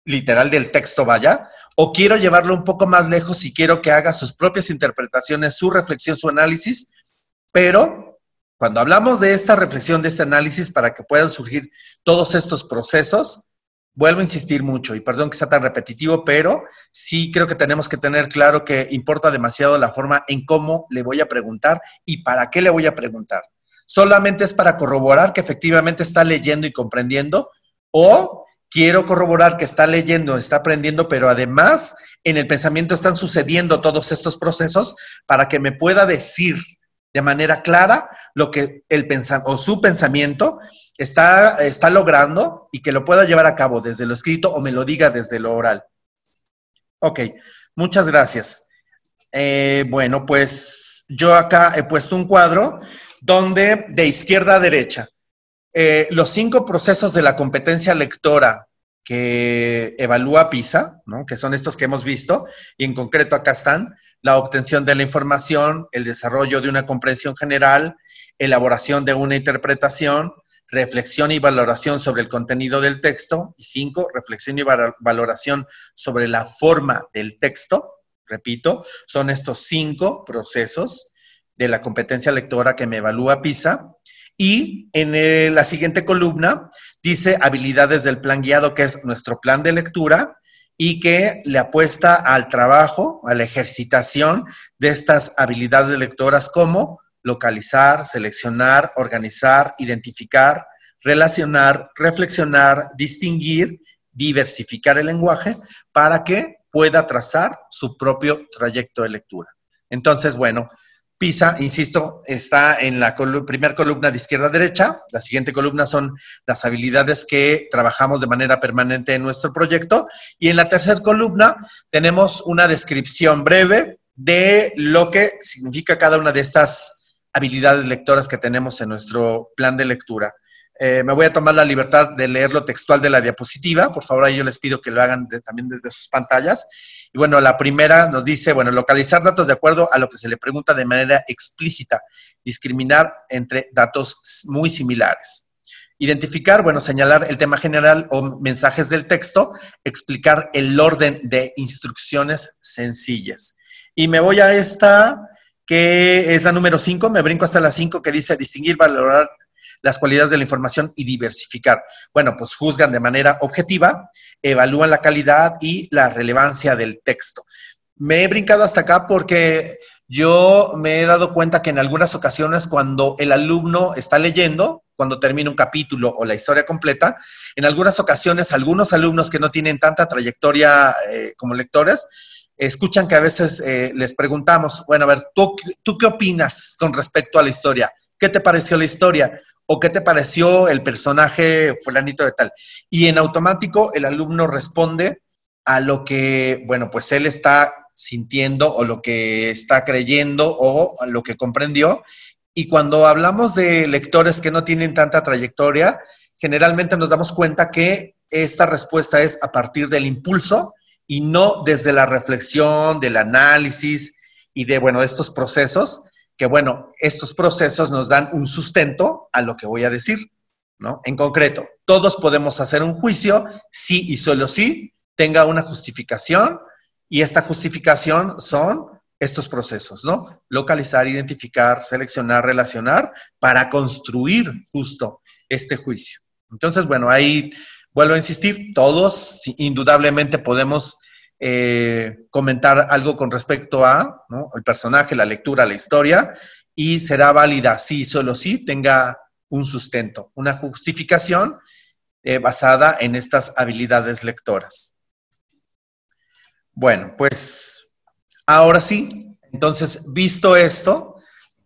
literal del texto, vaya? ¿O quiero llevarlo un poco más lejos y quiero que haga sus propias interpretaciones, su reflexión, su análisis? Pero cuando hablamos de esta reflexión, de este análisis, para que puedan surgir todos estos procesos, vuelvo a insistir mucho, y perdón que sea tan repetitivo, pero sí creo que tenemos que tener claro que importa demasiado la forma en cómo le voy a preguntar y para qué le voy a preguntar. ¿Solamente es para corroborar que efectivamente está leyendo y comprendiendo? ¿O quiero corroborar que está leyendo, está aprendiendo, pero además en el pensamiento están sucediendo todos estos procesos para que me pueda decir de manera clara lo que su pensamiento está logrando y que lo pueda llevar a cabo desde lo escrito o me lo diga desde lo oral? Ok, muchas gracias. Bueno, pues yo acá he puesto un cuadro donde de izquierda a derecha, los 5 procesos de la competencia lectora que evalúa PISA, ¿no?, que son estos que hemos visto, y en concreto acá están: la obtención de la información, el desarrollo de una comprensión general, elaboración de una interpretación, reflexión y valoración sobre el contenido del texto, y 5, reflexión y valoración sobre la forma del texto. Repito, son estos 5 procesos de la competencia lectora que me evalúa PISA. Y en la siguiente columna dice habilidades del plan guiado, que es nuestro plan de lectura y que le apuesta al trabajo, a la ejercitación de estas habilidades lectoras como localizar, seleccionar, organizar, identificar, relacionar, reflexionar, distinguir, diversificar el lenguaje para que pueda trazar su propio trayecto de lectura. Entonces, bueno, PISA, insisto, está en la primera columna de izquierda a derecha. La siguiente columna son las habilidades que trabajamos de manera permanente en nuestro proyecto. Y en la tercera columna tenemos una descripción breve de lo que significa cada una de estas habilidades lectoras que tenemos en nuestro plan de lectura. Me voy a tomar la libertad de leerlo textual de la diapositiva. Por favor, ahí yo les pido que lo hagan también desde sus pantallas. Y bueno, la primera nos dice, bueno, localizar datos de acuerdo a lo que se le pregunta de manera explícita, discriminar entre datos muy similares. Identificar, bueno, señalar el tema general o mensajes del texto, explicar el orden de instrucciones sencillas. Y me voy a esta, que es la número 5, me brinco hasta la 5, que dice distinguir, valorar las cualidades de la información y diversificar. Bueno, pues juzgan de manera objetiva, evalúan la calidad y la relevancia del texto. Me he brincado hasta acá porque yo me he dado cuenta que en algunas ocasiones cuando el alumno está leyendo, cuando termina un capítulo o la historia completa, en algunas ocasiones algunos alumnos que no tienen tanta trayectoria como lectores, escuchan que a veces les preguntamos, bueno, a ver, ¿tú qué opinas con respecto a la historia? ¿Qué te pareció la historia? ¿O qué te pareció el personaje fulanito de tal? Y en automático el alumno responde a lo que, bueno, pues él está sintiendo o lo que está creyendo o lo que comprendió. Y cuando hablamos de lectores que no tienen tanta trayectoria, generalmente nos damos cuenta que esta respuesta es a partir del impulso y no desde la reflexión, del análisis y de, bueno, estos procesos, que bueno, estos procesos nos dan un sustento a lo que voy a decir, ¿no? En concreto, todos podemos hacer un juicio si y solo si tenga una justificación, y esta justificación son estos procesos, ¿no? Localizar, identificar, seleccionar, relacionar, para construir justo este juicio. Entonces, bueno, ahí vuelvo a insistir, todos indudablemente podemos comentar algo con respecto a, ¿no?, el personaje, la lectura, la historia, y será válida si solo si tenga un sustento, una justificación basada en estas habilidades lectoras. Bueno, pues ahora sí, entonces, visto esto,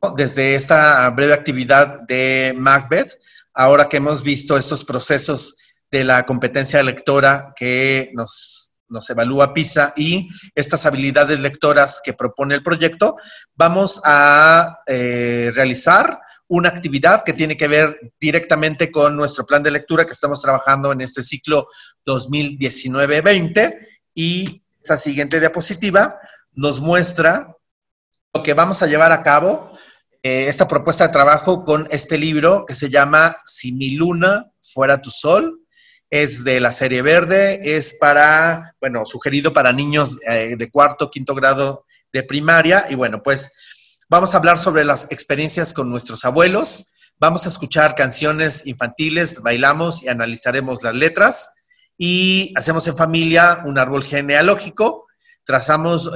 ¿no?, desde esta breve actividad de Macbeth, ahora que hemos visto estos procesos de la competencia lectora que nos evalúa PISA y estas habilidades lectoras que propone el proyecto, vamos a realizar una actividad que tiene que ver directamente con nuestro plan de lectura que estamos trabajando en este ciclo 2019-20, y esta siguiente diapositiva nos muestra lo que vamos a llevar a cabo, esta propuesta de trabajo con este libro que se llama Si mi luna fuera tu sol. Es de la serie verde, es para, bueno, sugerido para niños de cuarto, quinto grado de primaria. Y bueno, pues vamos a hablar sobre las experiencias con nuestros abuelos, vamos a escuchar canciones infantiles, bailamos y analizaremos las letras, y hacemos en familia un árbol genealógico, trazamos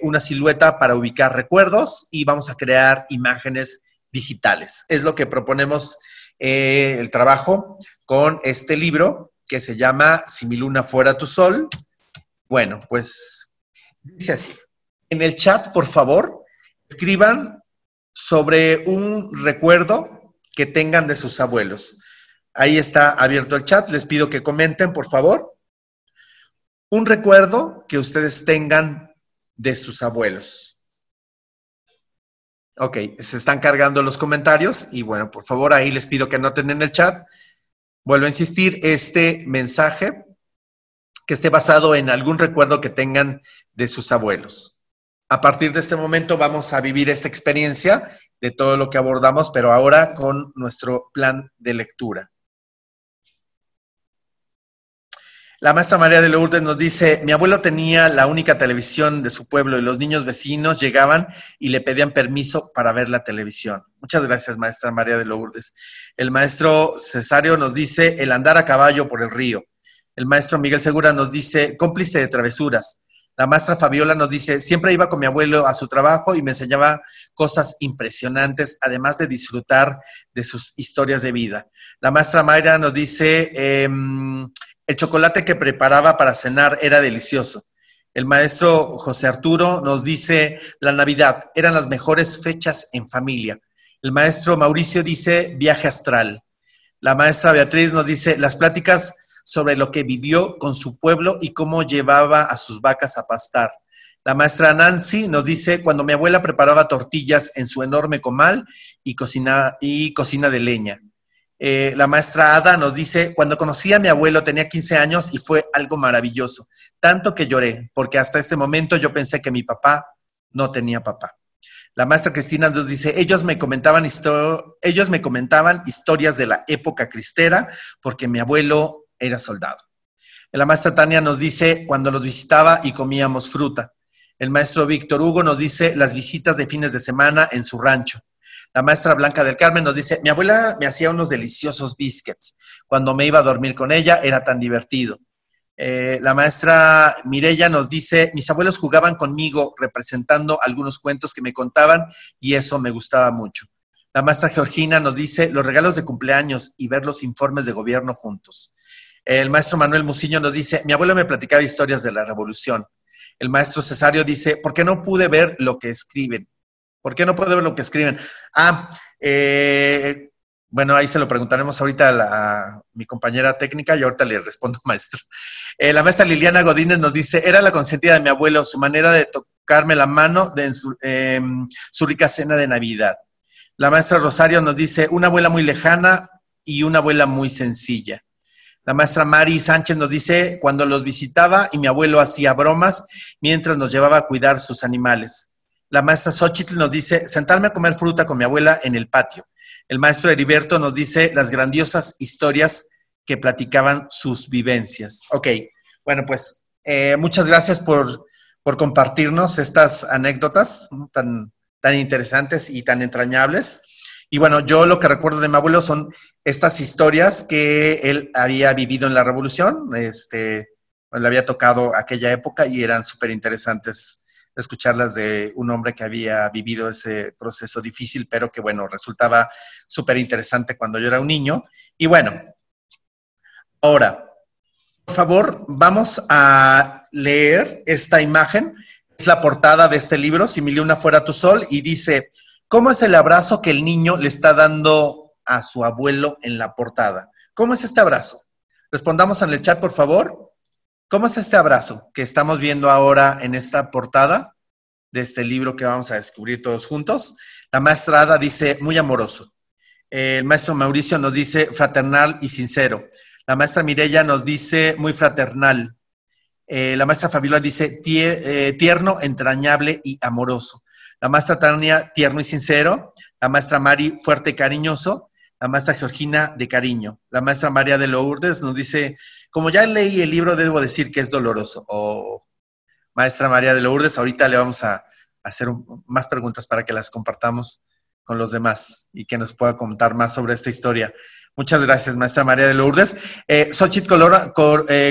una silueta para ubicar recuerdos y vamos a crear imágenes digitales. Es lo que proponemos el trabajo con este libro que se llama Si mi luna fuera tu sol. Bueno, pues dice así. En el chat, por favor, escriban sobre un recuerdo que tengan de sus abuelos. Ahí está abierto el chat. Les pido que comenten, por favor, un recuerdo que ustedes tengan de sus abuelos. Ok, se están cargando los comentarios y bueno, por favor, ahí les pido que anoten en el chat. Vuelvo a insistir, este mensaje que esté basado en algún recuerdo que tengan de sus abuelos. A partir de este momento vamos a vivir esta experiencia de todo lo que abordamos, pero ahora con nuestro plan de lectura. La maestra María de Lourdes nos dice, mi abuelo tenía la única televisión de su pueblo y los niños vecinos llegaban y le pedían permiso para ver la televisión. Muchas gracias, maestra María de Lourdes. El maestro Cesario nos dice, el andar a caballo por el río. El maestro Miguel Segura nos dice, cómplice de travesuras. La maestra Fabiola nos dice, siempre iba con mi abuelo a su trabajo y me enseñaba cosas impresionantes, además de disfrutar de sus historias de vida. La maestra Mayra nos dice, el chocolate que preparaba para cenar era delicioso. El maestro José Arturo nos dice, la Navidad, eran las mejores fechas en familia. El maestro Mauricio dice, viaje astral. La maestra Beatriz nos dice, las pláticas sobre lo que vivió con su pueblo y cómo llevaba a sus vacas a pastar. La maestra Nancy nos dice, cuando mi abuela preparaba tortillas en su enorme comal y cocina de leña. La maestra Ada nos dice, cuando conocí a mi abuelo tenía 15 años y fue algo maravilloso, tanto que lloré, porque hasta este momento yo pensé que mi papá no tenía papá. La maestra Cristina nos dice, ellos me comentaban historias de la época cristera, porque mi abuelo era soldado. La maestra Tania nos dice, cuando los visitaba y comíamos fruta. El maestro Víctor Hugo nos dice, las visitas de fines de semana en su rancho. La maestra Blanca del Carmen nos dice, mi abuela me hacía unos deliciosos biscuits. Cuando me iba a dormir con ella era tan divertido. La maestra Mireya nos dice, mis abuelos jugaban conmigo representando algunos cuentos que me contaban y eso me gustaba mucho. La maestra Georgina nos dice, los regalos de cumpleaños y ver los informes de gobierno juntos. El maestro Manuel Muciño nos dice, mi abuelo me platicaba historias de la revolución. El maestro Cesario dice, ¿por qué no pude ver lo que escriben? ¿Por qué no puedo ver lo que escriben? Bueno, ahí se lo preguntaremos ahorita a mi compañera técnica y ahorita le respondo, maestro. La maestra Liliana Godínez nos dice, era la consentida de mi abuelo, su manera de tocarme la mano en su rica cena de Navidad. La maestra Rosario nos dice, una abuela muy lejana y una abuela muy sencilla. La maestra Mari Sánchez nos dice, cuando los visitaba y mi abuelo hacía bromas mientras nos llevaba a cuidar sus animales. La maestra Xochitl nos dice, sentarme a comer fruta con mi abuela en el patio. El maestro Heriberto nos dice, las grandiosas historias que platicaban sus vivencias. Ok, bueno, pues muchas gracias por compartirnos estas anécdotas, ¿no? tan interesantes y tan entrañables. Y bueno, yo lo que recuerdo de mi abuelo son estas historias que él había vivido en la Revolución, le había tocado aquella época y eran súper interesantes escucharlas de un hombre que había vivido ese proceso difícil, pero que bueno, resultaba súper interesante cuando yo era un niño. Y bueno, ahora, por favor, vamos a leer esta imagen. Es la portada de este libro, Si mi luna fuera tu sol, y dice, ¿cómo es el abrazo que el niño le está dando a su abuelo en la portada? ¿Cómo es este abrazo? Respondamos en el chat, por favor. ¿Cómo es este abrazo que estamos viendo ahora en esta portada de este libro que vamos a descubrir todos juntos? La maestra Ada dice, muy amoroso. El maestro Mauricio nos dice, fraternal y sincero. La maestra Mireya nos dice, muy fraternal. La maestra Fabiola dice, tierno, entrañable y amoroso. La maestra Tania, tierno y sincero. La maestra Mari, fuerte y cariñoso. La maestra Georgina, de cariño. La maestra María de Lourdes nos dice, como ya leí el libro, debo decir que es doloroso. Maestra María de Lourdes, ahorita le vamos a hacer más preguntas para que las compartamos con los demás y que nos pueda contar más sobre esta historia. Muchas gracias, maestra María de Lourdes. Xochitl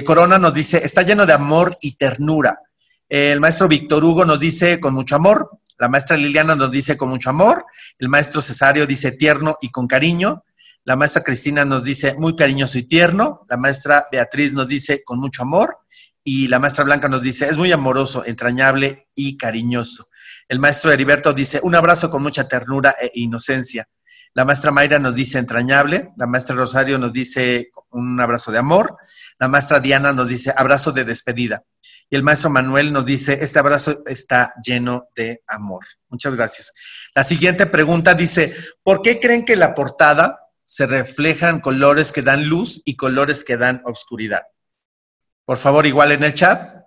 Corona nos dice, está lleno de amor y ternura. El maestro Víctor Hugo nos dice, con mucho amor. La maestra Liliana nos dice, con mucho amor. El maestro Cesario dice, tierno y con cariño. La maestra Cristina nos dice, muy cariñoso y tierno. La maestra Beatriz nos dice, con mucho amor. Y la maestra Blanca nos dice, es muy amoroso, entrañable y cariñoso. El maestro Heriberto dice, un abrazo con mucha ternura e inocencia. La maestra Mayra nos dice, entrañable. La maestra Rosario nos dice, un abrazo de amor. La maestra Diana nos dice, abrazo de despedida. Y el maestro Manuel nos dice, este abrazo está lleno de amor. Muchas gracias. La siguiente pregunta dice, ¿por qué creen que la portada se reflejan colores que dan luz y colores que dan oscuridad? Por favor, igual en el chat,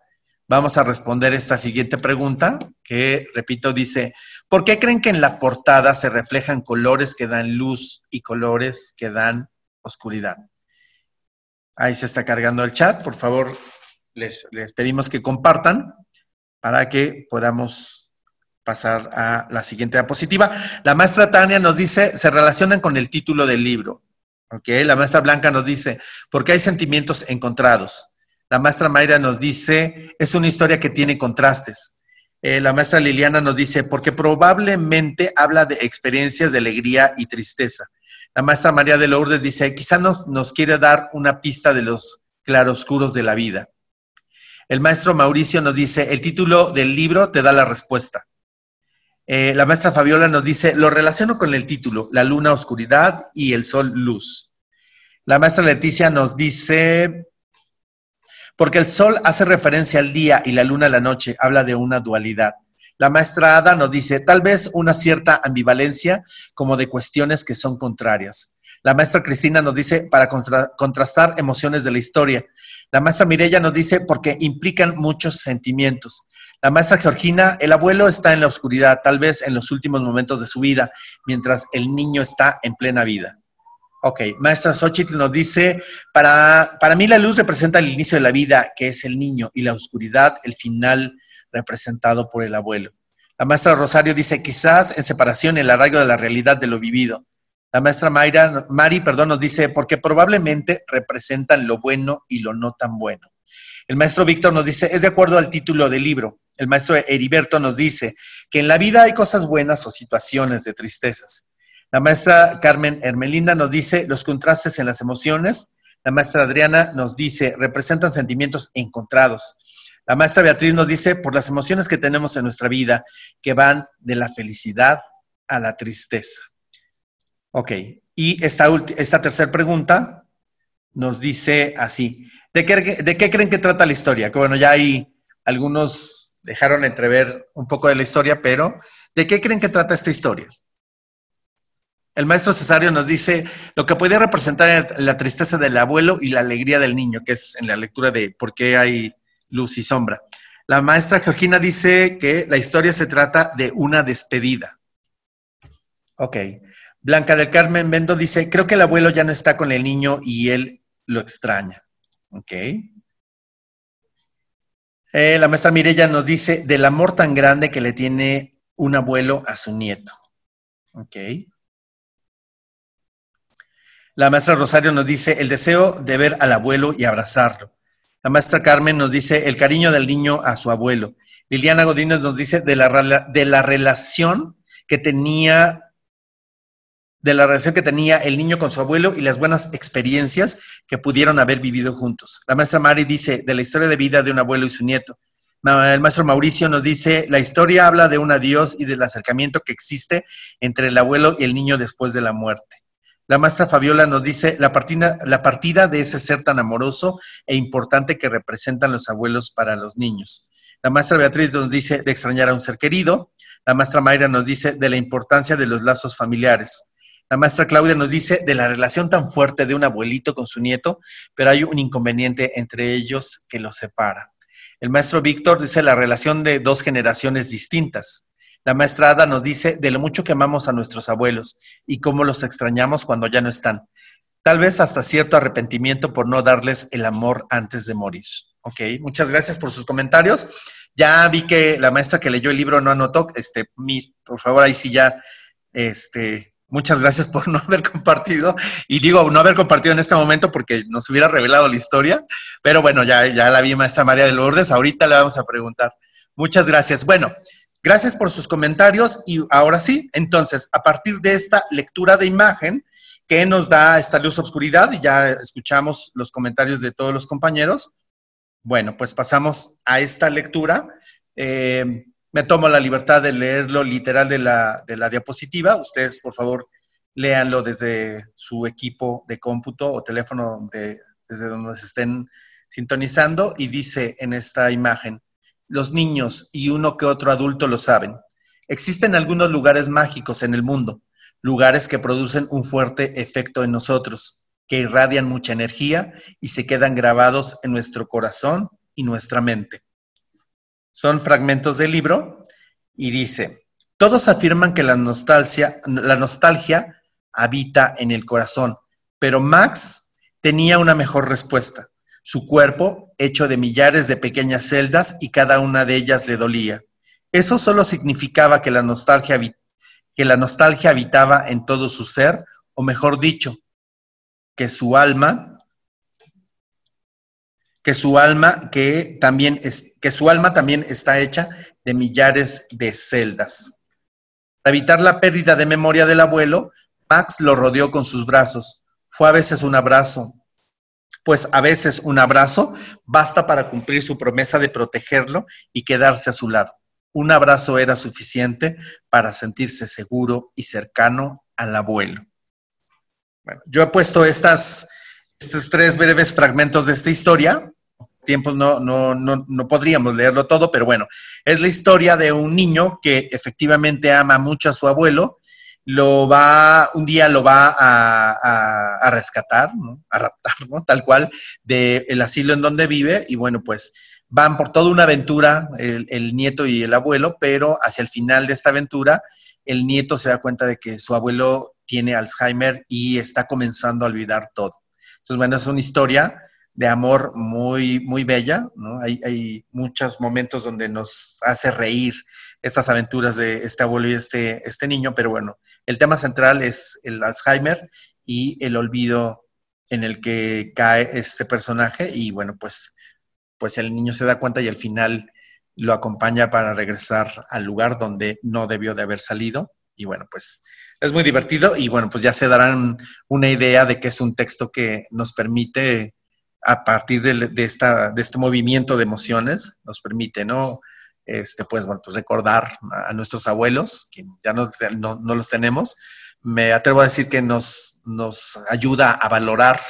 vamos a responder esta siguiente pregunta, que, repito, dice, ¿por qué creen que en la portada se reflejan colores que dan luz y colores que dan oscuridad? Ahí se está cargando el chat. Por favor, les pedimos que compartan para que podamos pasar a la siguiente diapositiva. La maestra Tania nos dice, se relacionan con el título del libro. ¿Okay? La maestra Blanca nos dice, ¿por qué hay sentimientos encontrados? La maestra Mayra nos dice, es una historia que tiene contrastes. La maestra Liliana nos dice, porque probablemente habla de experiencias de alegría y tristeza. La maestra María de Lourdes dice, quizá nos quiere dar una pista de los claroscuros de la vida. El maestro Mauricio nos dice, el título del libro te da la respuesta. La maestra Fabiola nos dice, lo relaciono con el título, la luna oscuridad y el sol luz. La maestra Leticia nos dice, porque el sol hace referencia al día y la luna a la noche, habla de una dualidad. La maestra Ada nos dice, tal vez una cierta ambivalencia como de cuestiones que son contrarias. La maestra Cristina nos dice, para contrastar emociones de la historia. La maestra Mireya nos dice, porque implican muchos sentimientos. La maestra Georgina, el abuelo está en la oscuridad, tal vez en los últimos momentos de su vida, mientras el niño está en plena vida. Ok, maestra Xochitl nos dice, para mí la luz representa el inicio de la vida, que es el niño, y la oscuridad, el final representado por el abuelo. La maestra Rosario dice, quizás en separación, el arraigo de la realidad de lo vivido. La maestra Mari nos dice, porque probablemente representan lo bueno y lo no tan bueno. El maestro Víctor nos dice, es de acuerdo al título del libro. El maestro Heriberto nos dice que en la vida hay cosas buenas o situaciones de tristezas. La maestra Carmen Hermelinda nos dice, los contrastes en las emociones. La maestra Adriana nos dice, representan sentimientos encontrados. La maestra Beatriz nos dice, por las emociones que tenemos en nuestra vida, que van de la felicidad a la tristeza. Ok, y esta tercera pregunta nos dice así, ¿de qué creen que trata la historia? Que bueno, ya hay algunos dejaron entrever un poco de la historia, pero ¿de qué creen que trata esta historia? El maestro Cesario nos dice lo que podría representar la tristeza del abuelo y la alegría del niño, que es en la lectura de por qué hay luz y sombra. La maestra Georgina dice que la historia se trata de una despedida. Ok. Blanca del Carmen Mendo dice, creo que el abuelo ya no está con el niño y él lo extraña. Ok. La maestra Mireya nos dice, del amor tan grande que le tiene un abuelo a su nieto. Ok. La maestra Rosario nos dice, el deseo de ver al abuelo y abrazarlo. La maestra Carmen nos dice, el cariño del niño a su abuelo. Liliana Godínez nos dice, de la relación que tenía el niño con su abuelo y las buenas experiencias que pudieron haber vivido juntos. La maestra Mari dice, de la historia de vida de un abuelo y su nieto. El maestro Mauricio nos dice, la historia habla de un adiós y del acercamiento que existe entre el abuelo y el niño después de la muerte. La maestra Fabiola nos dice, la partida de ese ser tan amoroso e importante que representan los abuelos para los niños. La maestra Beatriz nos dice, de extrañar a un ser querido. La maestra Mayra nos dice, de la importancia de los lazos familiares. La maestra Claudia nos dice de la relación tan fuerte de un abuelito con su nieto, pero hay un inconveniente entre ellos que los separa. El maestro Víctor dice la relación de dos generaciones distintas. La maestra Ada nos dice de lo mucho que amamos a nuestros abuelos y cómo los extrañamos cuando ya no están. Tal vez hasta cierto arrepentimiento por no darles el amor antes de morir. Ok, muchas gracias por sus comentarios. Ya vi que la maestra que leyó el libro no anotó. Por favor, ahí sí ya, muchas gracias por no haber compartido, y digo no haber compartido en este momento porque nos hubiera revelado la historia, pero bueno, ya la vi maestra María de Lourdes, ahorita le vamos a preguntar. Muchas gracias. Bueno, gracias por sus comentarios y ahora sí, entonces, a partir de esta lectura de imagen que nos da esta luz-obscuridad, y ya escuchamos los comentarios de todos los compañeros, bueno, pues pasamos a esta lectura. Me tomo la libertad de leerlo literal de la diapositiva. Ustedes, por favor, léanlo desde su equipo de cómputo o teléfono desde donde se estén sintonizando. Y dice en esta imagen, los niños y uno que otro adulto lo saben. Existen algunos lugares mágicos en el mundo, lugares que producen un fuerte efecto en nosotros, que irradian mucha energía y se quedan grabados en nuestro corazón y nuestra mente. Son fragmentos del libro y dice, todos afirman que la nostalgia habita en el corazón, pero Max tenía una mejor respuesta. Su cuerpo, hecho de millares de pequeñas celdas, y cada una de ellas le dolía. Eso solo significaba que la nostalgia habitaba en todo su ser, o mejor dicho, que su alma también está hecha de millares de celdas. Para evitar la pérdida de memoria del abuelo, Max lo rodeó con sus brazos. Fue a veces un abrazo, pues a veces un abrazo basta para cumplir su promesa de protegerlo y quedarse a su lado. Un abrazo era suficiente para sentirse seguro y cercano al abuelo. Bueno, yo he puesto estos 3 breves fragmentos de esta historia. Tiempos no podríamos leerlo todo, pero bueno, es la historia de un niño que efectivamente ama mucho a su abuelo. Un día lo va a rescatar, ¿no? A raptar, ¿no? Tal cual, del asilo en donde vive, y bueno, pues van por toda una aventura, el nieto y el abuelo, pero hacia el final de esta aventura, el nieto se da cuenta de que su abuelo tiene Alzheimer y está comenzando a olvidar todo. Entonces, bueno, es una historia de amor muy, muy bella, ¿no? Hay muchos momentos donde nos hace reír estas aventuras de este abuelo y este niño, pero bueno, el tema central es el Alzheimer y el olvido en el que cae este personaje, y bueno, pues el niño se da cuenta y al final lo acompaña para regresar al lugar donde no debió de haber salido, y bueno, pues es muy divertido, y bueno, pues ya se darán una idea de que es un texto que nos permite, a partir de este movimiento de emociones, nos permite, ¿no? Pues recordar a nuestros abuelos, que ya no los tenemos. Me atrevo a decir que nos ayuda a valorar,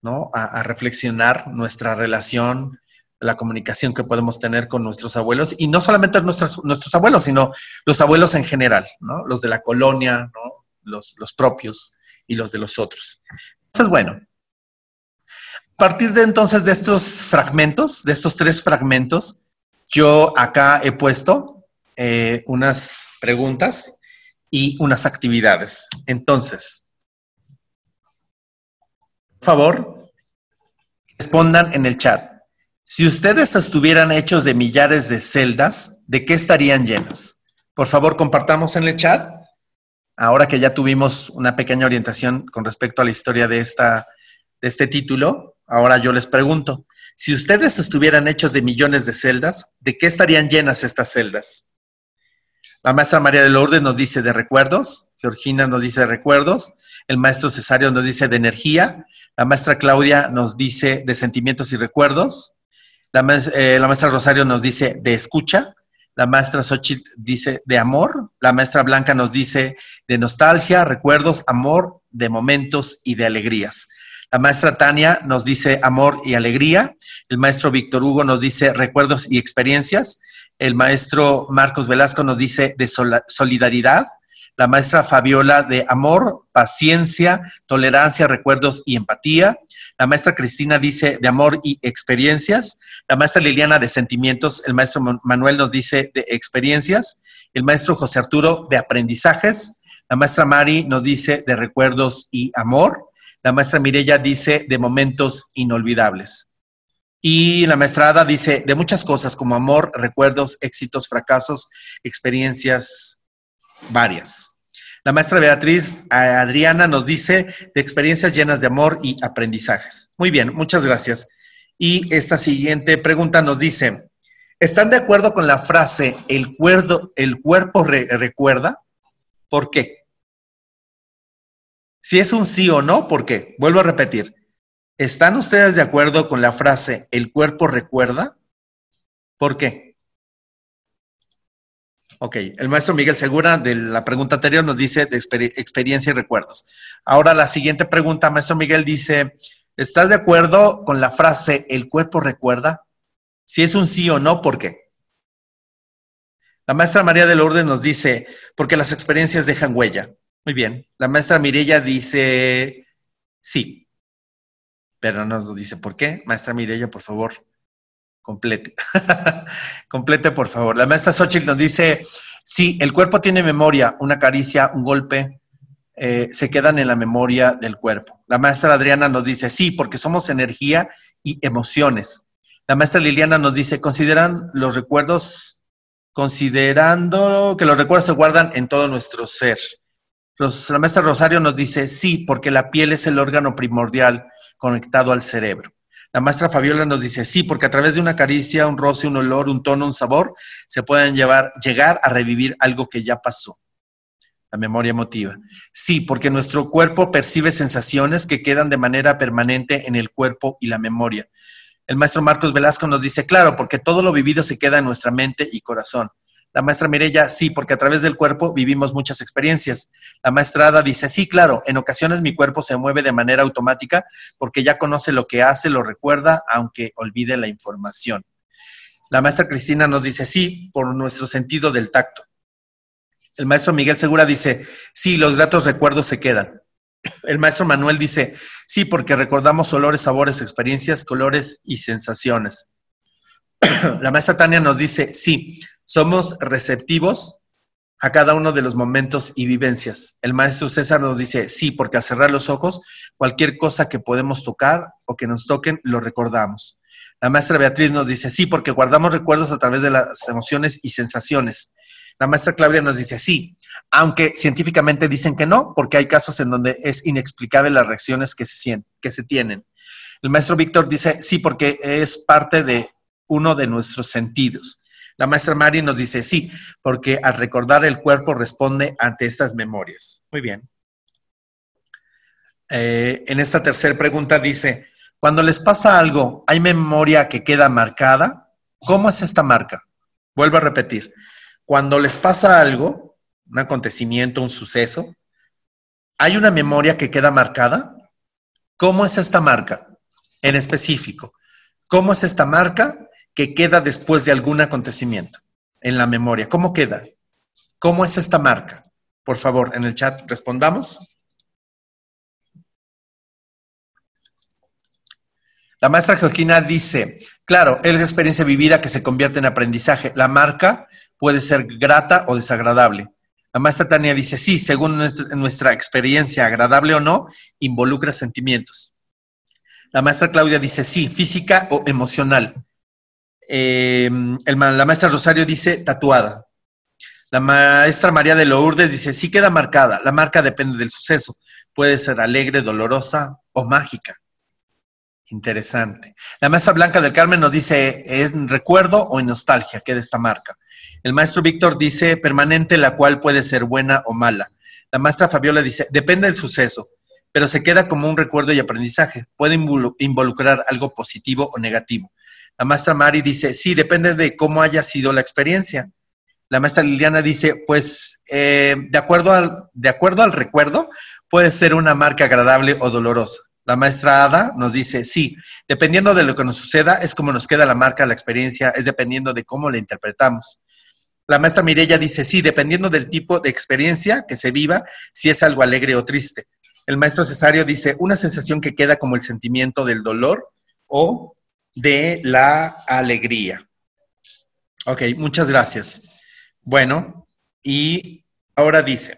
¿no? A reflexionar nuestra relación, la comunicación que podemos tener con nuestros abuelos, y no solamente nuestros abuelos, sino los abuelos en general, ¿no? Los de la colonia, ¿no? Los propios y los de los otros. Entonces, bueno, a partir de entonces de estos fragmentos, de estos 3 fragmentos, yo acá he puesto unas preguntas y unas actividades. Entonces, por favor, respondan en el chat. Si ustedes estuvieran hechos de millares de celdas, ¿de qué estarían llenas? Por favor, compartamos en el chat. Ahora que ya tuvimos una pequeña orientación con respecto a la historia de este título, ahora yo les pregunto, si ustedes estuvieran hechos de millones de celdas, ¿de qué estarían llenas estas celdas? La maestra María de Lourdes nos dice de recuerdos, Georgina nos dice de recuerdos, el maestro Cesario nos dice de energía, la maestra Claudia nos dice de sentimientos y recuerdos, la maestra Rosario nos dice de escucha, la maestra Xochitl dice de amor, la maestra Blanca nos dice de nostalgia, recuerdos, amor, de momentos y de alegrías. La maestra Tania nos dice amor y alegría, el maestro Víctor Hugo nos dice recuerdos y experiencias, el maestro Marcos Velasco nos dice de solidaridad, la maestra Fabiola de amor, paciencia, tolerancia, recuerdos y empatía, la maestra Cristina dice de amor y experiencias, la maestra Liliana de sentimientos, el maestro Manuel nos dice de experiencias, el maestro José Arturo de aprendizajes, la maestra Mari nos dice de recuerdos y amor, la maestra Mireya dice de momentos inolvidables. Y la maestra Ada dice de muchas cosas como amor, recuerdos, éxitos, fracasos, experiencias varias. La maestra Beatriz Adriana nos dice de experiencias llenas de amor y aprendizajes. Muy bien, muchas gracias. Y esta siguiente pregunta nos dice, ¿están de acuerdo con la frase el cuerpo recuerda? ¿Por qué? Si es un sí o no, ¿por qué? Vuelvo a repetir. ¿Están ustedes de acuerdo con la frase el cuerpo recuerda? ¿Por qué? Ok, el maestro Miguel Segura de la pregunta anterior nos dice de experiencia y recuerdos. Ahora la siguiente pregunta, maestro Miguel dice, ¿estás de acuerdo con la frase el cuerpo recuerda? Si es un sí o no, ¿por qué? La maestra María de Lourdes nos dice, porque las experiencias dejan huella. Muy bien. La maestra Mireya dice sí, pero no nos dice por qué. Maestra Mireya, por favor, complete. Complete, por favor. La maestra Xochitl nos dice sí, el cuerpo tiene memoria, una caricia, un golpe, se quedan en la memoria del cuerpo. La maestra Adriana nos dice, sí, porque somos energía y emociones. La maestra Liliana nos dice, considerando que los recuerdos se guardan en todo nuestro ser. La maestra Rosario nos dice, sí, porque la piel es el órgano primordial conectado al cerebro. La maestra Fabiola nos dice, sí, porque a través de una caricia, un roce, un olor, un tono, un sabor, se pueden llegar a revivir algo que ya pasó. La memoria emotiva. Sí, porque nuestro cuerpo percibe sensaciones que quedan de manera permanente en el cuerpo y la memoria. El maestro Marcos Velasco nos dice, claro, porque todo lo vivido se queda en nuestra mente y corazón. La maestra Mireya, sí, porque a través del cuerpo vivimos muchas experiencias. La maestra Ada dice, sí, claro, en ocasiones mi cuerpo se mueve de manera automática porque ya conoce lo que hace, lo recuerda, aunque olvide la información. La maestra Cristina nos dice, sí, por nuestro sentido del tacto. El maestro Miguel Segura dice, sí, los gratos recuerdos se quedan. El maestro Manuel dice, sí, porque recordamos olores, sabores, experiencias, colores y sensaciones. La maestra Tania nos dice, sí, somos receptivos a cada uno de los momentos y vivencias. El maestro César nos dice, sí, porque al cerrar los ojos, cualquier cosa que podemos tocar o que nos toquen, lo recordamos. La maestra Beatriz nos dice, sí, porque guardamos recuerdos a través de las emociones y sensaciones. La maestra Claudia nos dice, sí, aunque científicamente dicen que no, porque hay casos en donde es inexplicable las reacciones que se tienen. El maestro Víctor dice, sí, porque es parte de uno de nuestros sentidos. La maestra Mari nos dice, sí, porque al recordar el cuerpo responde ante estas memorias. Muy bien. En esta tercera pregunta dice, cuando les pasa algo, ¿hay memoria que queda marcada? ¿Cómo es esta marca? Vuelvo a repetir. Cuando les pasa algo, un acontecimiento, un suceso, ¿hay una memoria que queda marcada? ¿Cómo es esta marca? En específico, ¿cómo es esta marca que queda después de algún acontecimiento en la memoria? ¿Cómo queda? ¿Cómo es esta marca? Por favor, en el chat respondamos. La maestra Georgina dice, claro, es la experiencia vivida que se convierte en aprendizaje. La marca puede ser grata o desagradable. La maestra Tania dice, sí, según nuestra experiencia, agradable o no, involucra sentimientos. La maestra Claudia dice, sí, física o emocional. La maestra Rosario dice, tatuada. La maestra María de Lourdes dice, sí queda marcada. La marca depende del suceso. Puede ser alegre, dolorosa o mágica. Interesante. La maestra Blanca del Carmen nos dice, ¿en recuerdo o en nostalgia queda esta marca? El maestro Víctor dice, permanente, la cual puede ser buena o mala. La maestra Fabiola dice, depende del suceso, pero se queda como un recuerdo y aprendizaje. Puede involucrar algo positivo o negativo. La maestra Mari dice, sí, depende de cómo haya sido la experiencia. La maestra Liliana dice, pues, de acuerdo al recuerdo, puede ser una marca agradable o dolorosa. La maestra Ada nos dice, sí, dependiendo de lo que nos suceda, es como nos queda la marca, la experiencia, es dependiendo de cómo la interpretamos. La maestra Mireya dice, sí, dependiendo del tipo de experiencia que se viva, si es algo alegre o triste. El maestro Cesario dice, una sensación que queda como el sentimiento del dolor o de la alegría. Ok, muchas gracias. Bueno, y ahora dice,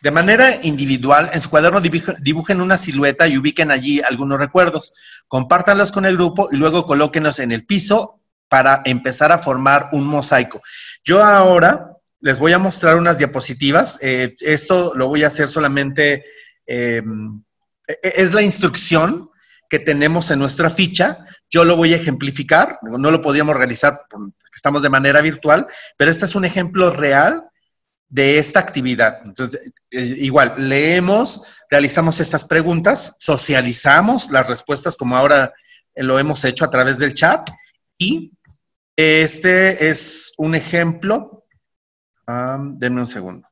de manera individual, en su cuaderno dibujen una silueta y ubiquen allí algunos recuerdos. Compártanlos con el grupo y luego colóquenlos en el piso para empezar a formar un mosaico. Yo ahora les voy a mostrar unas diapositivas. Esto lo voy a hacer solamente, es la instrucción que tenemos en nuestra ficha. Yo lo voy a ejemplificar, no lo podíamos realizar porque estamos de manera virtual, pero este es un ejemplo real de esta actividad. Entonces, igual, leemos, realizamos estas preguntas, socializamos las respuestas como ahora lo hemos hecho a través del chat, y este es un ejemplo. Denme un segundo,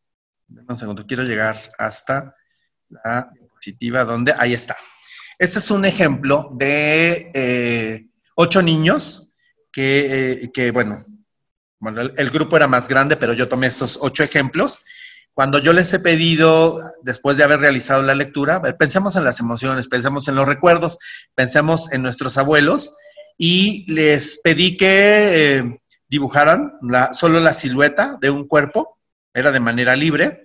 quiero llegar hasta la diapositiva donde, ahí está. Este es un ejemplo de 8 niños que bueno, el grupo era más grande, pero yo tomé estos 8 ejemplos. Cuando yo les he pedido, después de haber realizado la lectura, pensemos en las emociones, pensemos en los recuerdos, pensemos en nuestros abuelos, y les pedí que dibujaran solo la silueta de un cuerpo, era de manera libre.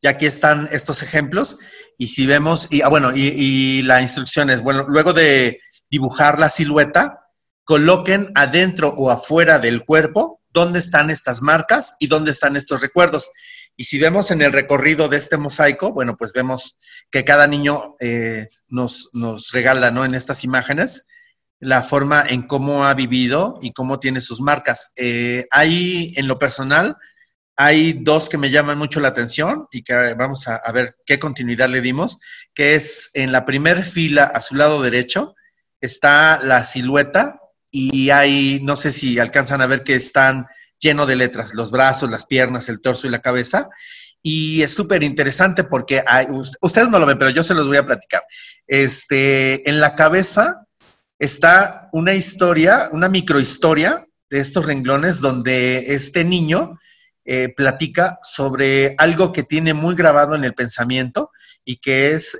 Y aquí están estos ejemplos. Y si vemos, y la instrucción es, bueno, luego de dibujar la silueta, coloquen adentro o afuera del cuerpo dónde están estas marcas y dónde están estos recuerdos. Y si vemos en el recorrido de este mosaico, bueno, pues vemos que cada niño nos regala, ¿no? En estas imágenes, la forma en cómo ha vivido y cómo tiene sus marcas. Hay, en lo personal, hay dos que me llaman mucho la atención y que vamos a ver qué continuidad le dimos, que es en la primera fila a su lado derecho, está la silueta y hay, no sé si alcanzan a ver que están lleno de letras, los brazos, las piernas, el torso y la cabeza. Y es súper interesante porque ustedes no lo ven, pero yo se los voy a platicar. En la cabeza está una historia, una microhistoria de estos renglones donde este niño platica sobre algo que tiene muy grabado en el pensamiento y que es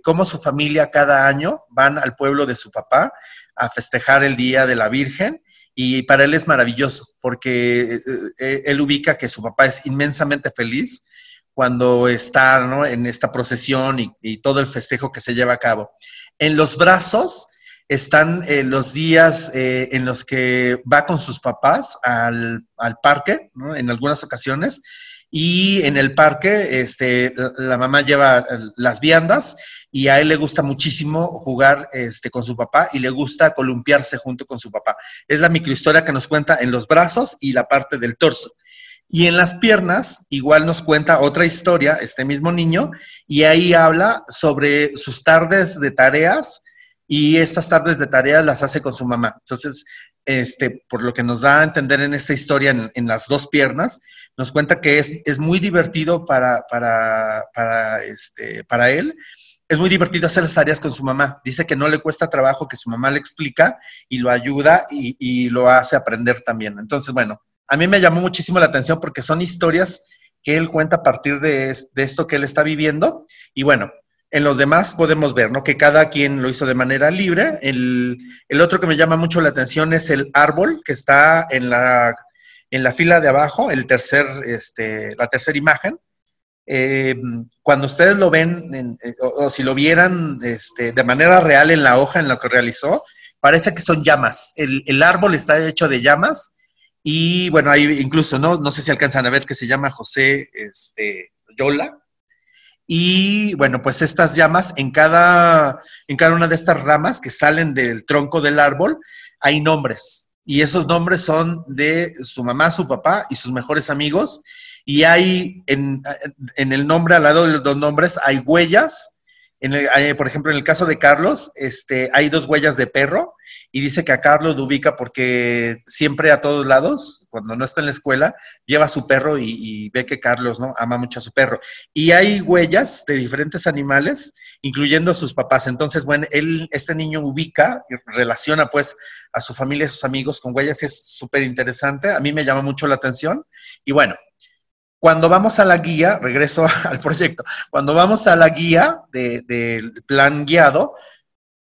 cómo su familia cada año van al pueblo de su papá a festejar el Día de la Virgen. Y para él es maravilloso, porque él ubica que su papá es inmensamente feliz cuando está, ¿no?, en esta procesión y todo el festejo que se lleva a cabo. En los brazos están los días en los que va con sus papás al parque, ¿no?, en algunas ocasiones, y en el parque la mamá lleva las viandas y a él le gusta muchísimo jugar con su papá y le gusta columpiarse junto con su papá. Es la microhistoria que nos cuenta en los brazos y la parte del torso. Y en las piernas igual nos cuenta otra historia, este mismo niño, y ahí habla sobre sus tardes de tareas, y estas tardes de tareas las hace con su mamá. Entonces, por lo que nos da a entender en esta historia, en las dos piernas, nos cuenta que es muy divertido para él. Es muy divertido hacer las tareas con su mamá. Dice que no le cuesta trabajo, que su mamá le explica y lo ayuda y lo hace aprender también. Entonces, bueno, a mí me llamó muchísimo la atención porque son historias que él cuenta a partir de esto que él está viviendo. Y bueno, en los demás podemos ver, ¿no?, que cada quien lo hizo de manera libre. El otro que me llama mucho la atención es el árbol, que está en la fila de abajo, la tercera imagen. Cuando ustedes lo ven, o si lo vieran de manera real en la hoja en lo que realizó, parece que son llamas. El árbol está hecho de llamas y, bueno, hay incluso, no sé si alcanzan a ver, que se llama José Yola. Y, bueno, pues estas llamas, en cada una de estas ramas que salen del tronco del árbol, hay nombres. Y esos nombres son de su mamá, su papá y sus mejores amigos. Y hay, en el nombre, al lado de los nombres, hay huellas. Por ejemplo, en el caso de Carlos, hay 2 huellas de perro. Y dice que a Carlos lo ubica porque siempre a todos lados, cuando no está en la escuela, lleva a su perro y ve que Carlos, ¿no?, ama mucho a su perro. Y hay huellas de diferentes animales, incluyendo a sus papás. Entonces, bueno, este niño ubica y relaciona, pues, a su familia y a sus amigos con huellas. Es súper interesante. A mí me llama mucho la atención. Y bueno, cuando vamos a la guía, regreso al proyecto, cuando vamos a la guía del plan guiado,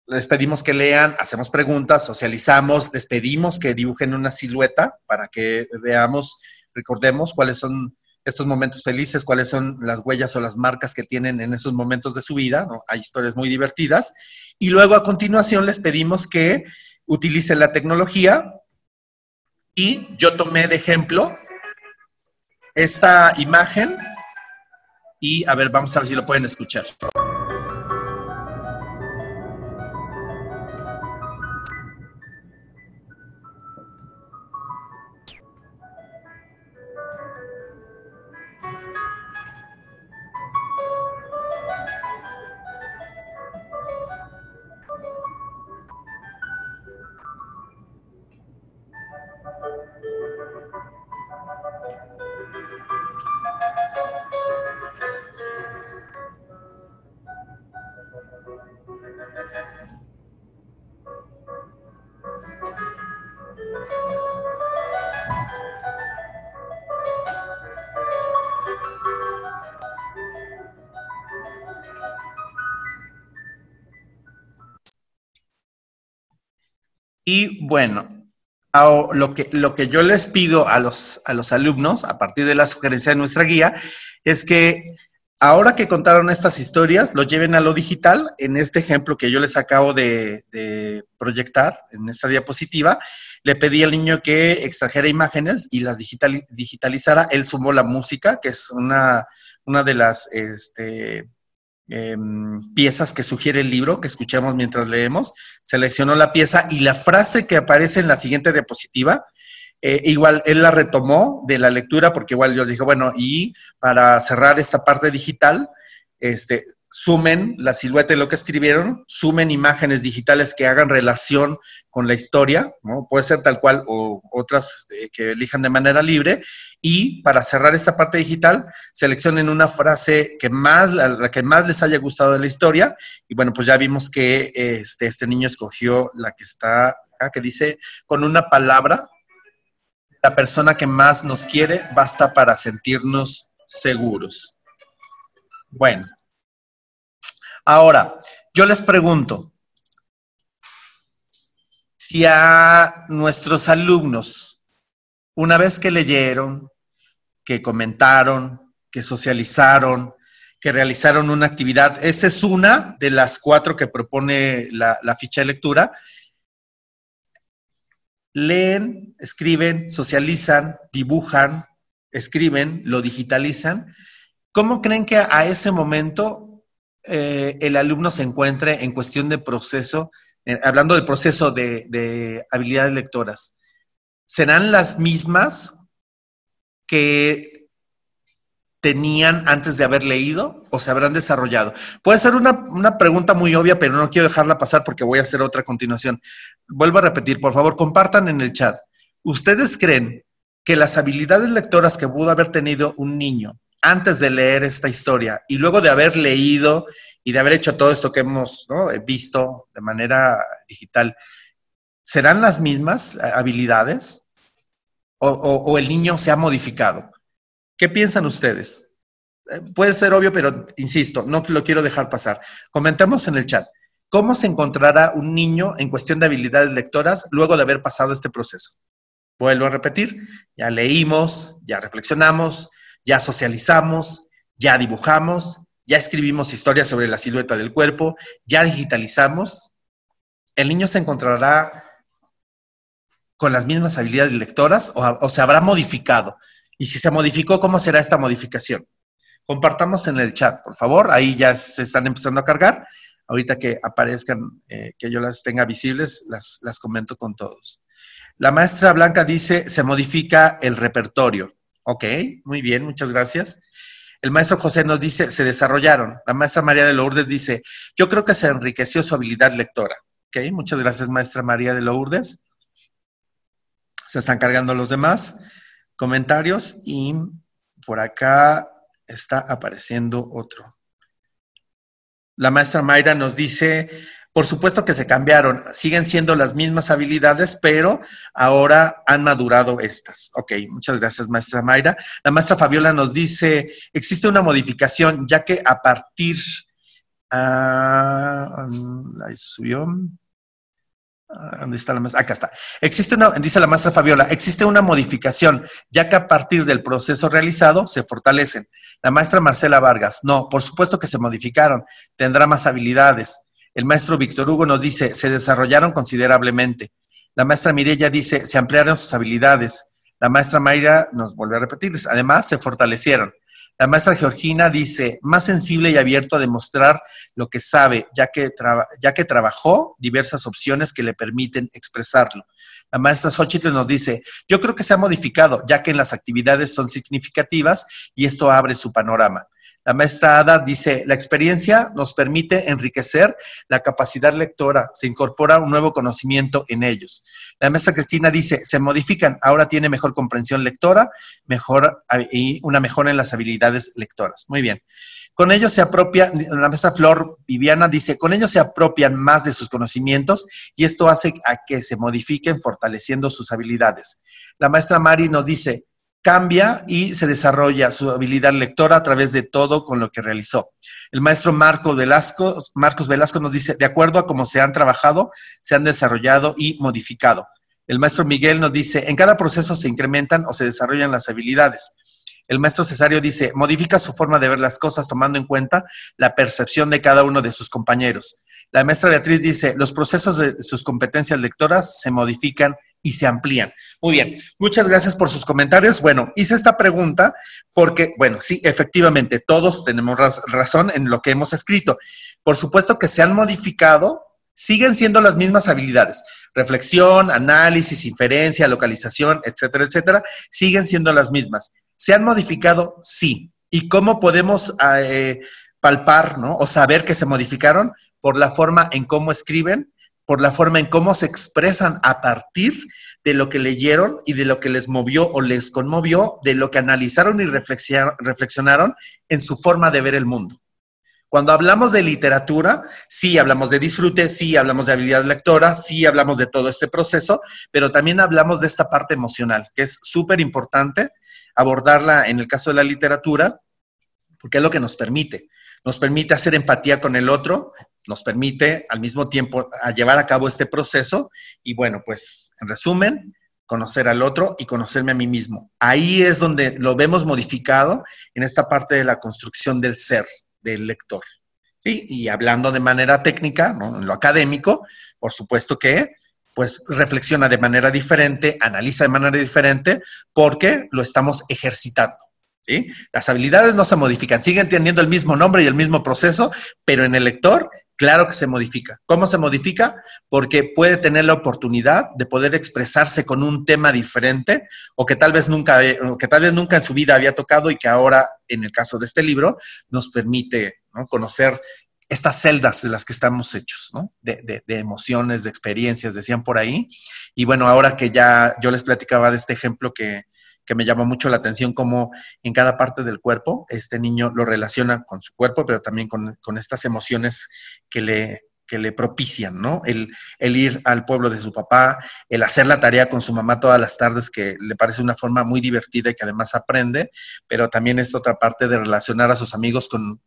les pedimos que lean, hacemos preguntas, socializamos, les pedimos que dibujen una silueta para que veamos, recordemos cuáles son estos momentos felices, cuáles son las huellas o las marcas que tienen en esos momentos de su vida, ¿no? Hay historias muy divertidas. Y luego a continuación les pedimos que utilicen la tecnología y yo tomé de ejemplo esta imagen y a ver, vamos a ver si lo pueden escuchar. Y bueno, lo que yo les pido a los alumnos, a partir de la sugerencia de nuestra guía, es que Ahora que contaron estas historias, lo lleven a lo digital. En este ejemplo que yo les acabo de proyectar, en esta diapositiva, le pedí al niño que extrajera imágenes y las digitalizara. Él sumó la música, que es una de las piezas que sugiere el libro, que escuchamos mientras leemos. Seleccionó la pieza y la frase que aparece en la siguiente diapositiva, igual él la retomó de la lectura, porque igual yo dije, bueno, y para cerrar esta parte digital, sumen la silueta de lo que escribieron, sumen imágenes digitales que hagan relación con la historia, ¿no? Puede ser tal cual o otras que elijan de manera libre, y para cerrar esta parte digital, seleccionen una frase que la que más les haya gustado de la historia, y bueno, pues ya vimos que este niño escogió la que está acá, que dice, con una palabra, la persona que más nos quiere basta para sentirnos seguros. Bueno, ahora, yo les pregunto, si a nuestros alumnos, una vez que leyeron, que comentaron, que socializaron, que realizaron una actividad, esta es una de las 4 que propone la ficha de lectura, leen, escriben, socializan, dibujan, escriben, lo digitalizan. ¿Cómo creen que a ese momento el alumno se encuentre en cuestión de proceso, hablando del proceso de habilidades lectoras? ¿Serán las mismas que tenían antes de haber leído o se habrán desarrollado? Puede ser una pregunta muy obvia, pero no quiero dejarla pasar porque voy a hacer otra a continuación. Vuelvo a repetir, por favor, compartan en el chat. ¿Ustedes creen que las habilidades lectoras que pudo haber tenido un niño antes de leer esta historia y luego de haber leído y de haber hecho todo esto que hemos, ¿no?, visto de manera digital, serán las mismas habilidades o el niño se ha modificado? ¿Qué piensan ustedes? Puede ser obvio, pero insisto, no lo quiero dejar pasar. Comentemos en el chat. ¿Cómo se encontrará un niño en cuestión de habilidades lectoras luego de haber pasado este proceso? Vuelvo a repetir, ya leímos, ya reflexionamos, ya socializamos, ya dibujamos, ya escribimos historias sobre la silueta del cuerpo, ya digitalizamos. ¿El niño se encontrará con las mismas habilidades lectoras o se habrá modificado? Y si se modificó, ¿cómo será esta modificación? Compartamos en el chat, por favor. Ahí ya se están empezando a cargar. Ahorita que aparezcan, que yo las tenga visibles, las comento con todos. La maestra Blanca dice, se modifica el repertorio. Ok, muy bien, muchas gracias. El maestro José nos dice, se desarrollaron. La maestra María de Lourdes dice, yo creo que se enriqueció su habilidad lectora. Ok, muchas gracias, maestra María de Lourdes. Se están cargando los demás comentarios y por acá está apareciendo otro. La maestra Mayra nos dice, por supuesto que se cambiaron, siguen siendo las mismas habilidades, pero ahora han madurado estas. Ok, muchas gracias, maestra Mayra. La maestra Fabiola nos dice, existe una modificación, ya que a partir... ahí subió... ¿Dónde está la maestra? Acá está. Dice la maestra Fabiola, existe una modificación, ya que a partir del proceso realizado se fortalecen. La maestra Marcela Vargas, no, por supuesto que se modificaron, tendrá más habilidades. El maestro Víctor Hugo nos dice, se desarrollaron considerablemente. La maestra Mireya dice, se ampliaron sus habilidades. La maestra Mayra nos vuelve a repetir, además se fortalecieron. La maestra Georgina dice, más sensible y abierto a demostrar lo que sabe, ya que trabajó diversas opciones que le permiten expresarlo. La maestra Xochitl nos dice, yo creo que se ha modificado, ya que en las actividades son significativas y esto abre su panorama. La maestra Ada dice, la experiencia nos permite enriquecer la capacidad lectora, se incorpora un nuevo conocimiento en ellos. La maestra Cristina dice, se modifican, ahora tiene mejor comprensión lectora, y una mejora en las habilidades lectoras. Muy bien. Con ellos se apropia, la maestra Flor Viviana dice, con ellos se apropian más de sus conocimientos y esto hace a que se modifiquen fortaleciendo sus habilidades. La maestra Mari nos dice, cambia y se desarrolla su habilidad lectora a través de todo con lo que realizó. El maestro Marcos Velasco nos dice, de acuerdo a cómo se han trabajado, se han desarrollado y modificado. El maestro Miguel nos dice, en cada proceso se incrementan o se desarrollan las habilidades. El maestro Cesario dice, modifica su forma de ver las cosas tomando en cuenta la percepción de cada uno de sus compañeros. La maestra Beatriz dice, los procesos de sus competencias lectoras se modifican y se amplían. Muy bien, muchas gracias por sus comentarios. Bueno, hice esta pregunta porque, bueno, sí, efectivamente, todos tenemos razón en lo que hemos escrito. Por supuesto que se han modificado, siguen siendo las mismas habilidades. Reflexión, análisis, inferencia, localización, etcétera, etcétera, siguen siendo las mismas. ¿Se han modificado? Sí. ¿Y cómo podemos palpar, ¿no? O saber que se modificaron? Por la forma en cómo escriben, por la forma en cómo se expresan a partir de lo que leyeron y de lo que les movió o les conmovió, de lo que analizaron y reflexionaron en su forma de ver el mundo. Cuando hablamos de literatura, sí hablamos de disfrute, sí hablamos de habilidad lectora, sí hablamos de todo este proceso, pero también hablamos de esta parte emocional, que es súper importante abordarla en el caso de la literatura, porque es lo que nos permite hacer empatía con el otro, nos permite al mismo tiempo a llevar a cabo este proceso y bueno, pues en resumen, conocer al otro y conocerme a mí mismo. Ahí es donde lo vemos modificado en esta parte de la construcción del ser, del lector. ¿Sí? Y hablando de manera técnica, ¿no? En lo académico, por supuesto que pues reflexiona de manera diferente, analiza de manera diferente, porque lo estamos ejercitando. ¿Sí? Las habilidades no se modifican, siguen teniendo el mismo nombre y el mismo proceso, pero en el lector, claro que se modifica. ¿Cómo se modifica? Porque puede tener la oportunidad de poder expresarse con un tema diferente o que tal vez nunca en su vida había tocado y que ahora, en el caso de este libro, nos permite, ¿no? Conocer estas celdas de las que estamos hechos, ¿no? De emociones, de experiencias, decían por ahí. Y bueno, ahora que ya yo les platicaba de este ejemplo que me llamó mucho la atención, cómo en cada parte del cuerpo este niño lo relaciona con su cuerpo, pero también con estas emociones que le propician, ¿no? El ir al pueblo de su papá, el hacer la tarea con su mamá todas las tardes, que le parece una forma muy divertida y que además aprende, pero también es otra parte de relacionar a sus amigos con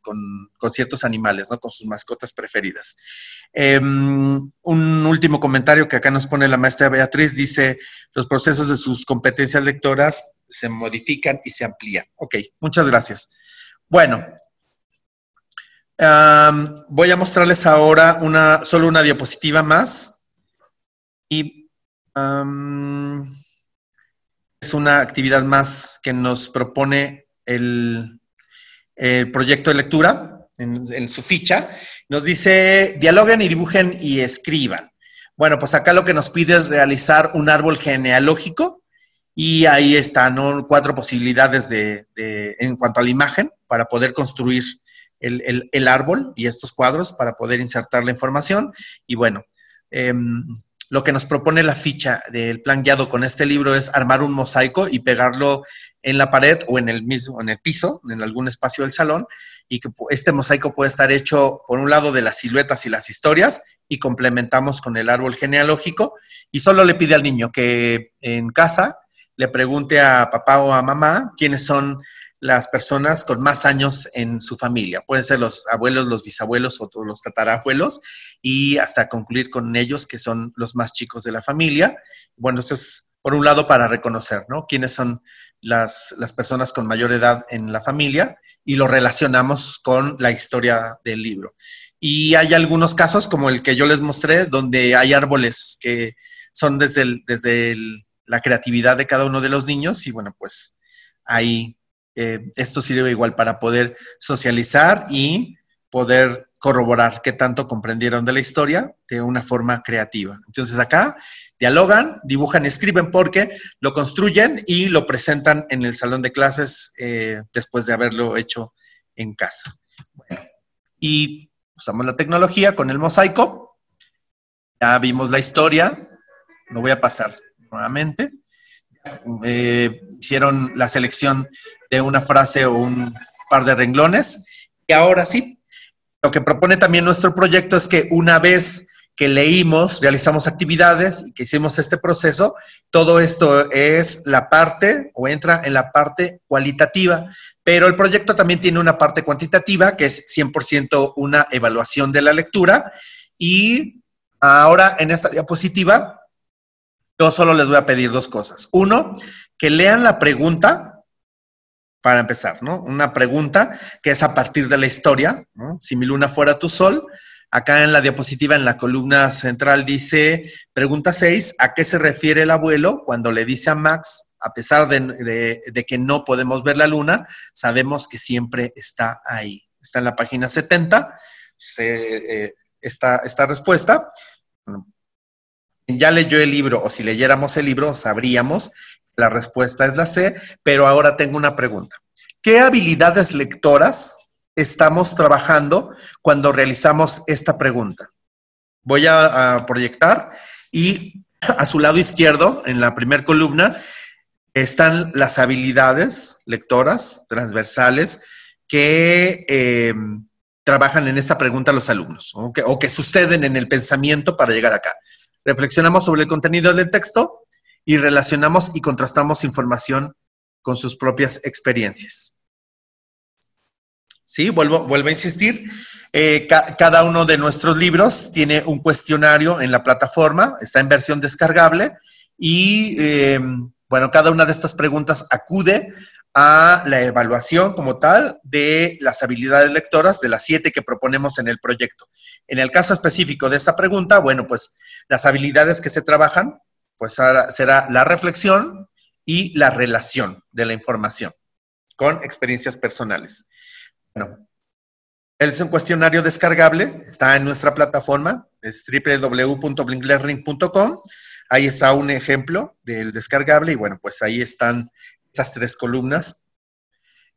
ciertos animales, ¿no? Con sus mascotas preferidas. Un último comentario que acá nos pone la maestra Beatriz, dice, los procesos de sus competencias lectoras se modifican y se amplían. Ok, muchas gracias. Bueno, voy a mostrarles ahora solo una diapositiva más y es una actividad más que nos propone el proyecto de lectura en su ficha. Nos dice, dialoguen y dibujen y escriban. Bueno, pues acá lo que nos pide es realizar un árbol genealógico y ahí están, ¿no? 4 posibilidades en cuanto a la imagen para poder construir el árbol y estos cuadros para poder insertar la información. Y bueno, lo que nos propone la ficha del plan guiado con este libro es armar un mosaico y pegarlo en la pared o en el piso, en algún espacio del salón, y que este mosaico puede estar hecho por un lado de las siluetas y las historias y complementamos con el árbol genealógico, y solo le pide al niño que en casa le pregunte a papá o a mamá quiénes son las personas con más años en su familia. Pueden ser los abuelos, los bisabuelos o los tatarabuelos, y hasta concluir con ellos que son los más chicos de la familia. Bueno, esto es por un lado para reconocer, ¿no? Quiénes son las personas con mayor edad en la familia y lo relacionamos con la historia del libro. Y hay algunos casos, como el que yo les mostré, donde hay árboles que son desde la creatividad de cada uno de los niños y bueno, pues ahí esto sirve igual para poder socializar y poder corroborar qué tanto comprendieron de la historia de una forma creativa. Entonces acá dialogan, dibujan y escriben porque lo construyen y lo presentan en el salón de clases después de haberlo hecho en casa. Bueno, y usamos la tecnología con el mosaico. Ya vimos la historia. Lo voy a pasar nuevamente. Hicieron la selección de una frase o un par de renglones. Y ahora sí, lo que propone también nuestro proyecto es que una vez que leímos, realizamos actividades y que hicimos este proceso, todo esto es la parte o entra en la parte cualitativa, pero el proyecto también tiene una parte cuantitativa que es 100% una evaluación de la lectura. Y ahora en esta diapositiva yo solo les voy a pedir 2 cosas. 1, que lean la pregunta para empezar, ¿no? Una pregunta que es a partir de la historia, ¿no? Si mi luna fuera tu sol. Acá en la diapositiva, en la columna central, dice, pregunta 6, ¿a qué se refiere el abuelo cuando le dice a Max, a pesar de que no podemos ver la luna, sabemos que siempre está ahí? Está en la página 70, esta respuesta. Bueno, ya leyó el libro, o si leyéramos el libro, sabríamos que la respuesta es la C, pero ahora tengo una pregunta. ¿Qué habilidades lectoras estamos trabajando cuando realizamos esta pregunta? Voy a proyectar y a su lado izquierdo, en la primera columna, están las habilidades lectoras transversales que trabajan en esta pregunta los alumnos, o que suceden en el pensamiento para llegar acá. Reflexionamos sobre el contenido del texto y relacionamos y contrastamos información con sus propias experiencias. Sí, vuelvo a insistir, cada uno de nuestros libros tiene un cuestionario en la plataforma, está en versión descargable y, bueno, cada una de estas preguntas acude a la evaluación como tal de las habilidades lectoras, de las 7 que proponemos en el proyecto. En el caso específico de esta pregunta, bueno, pues las habilidades que se trabajan, pues será la reflexión y la relación de la información con experiencias personales. Bueno, es un cuestionario descargable, está en nuestra plataforma, es www.blinklearning.com. Ahí está un ejemplo del descargable y bueno, pues ahí están esas 3 columnas.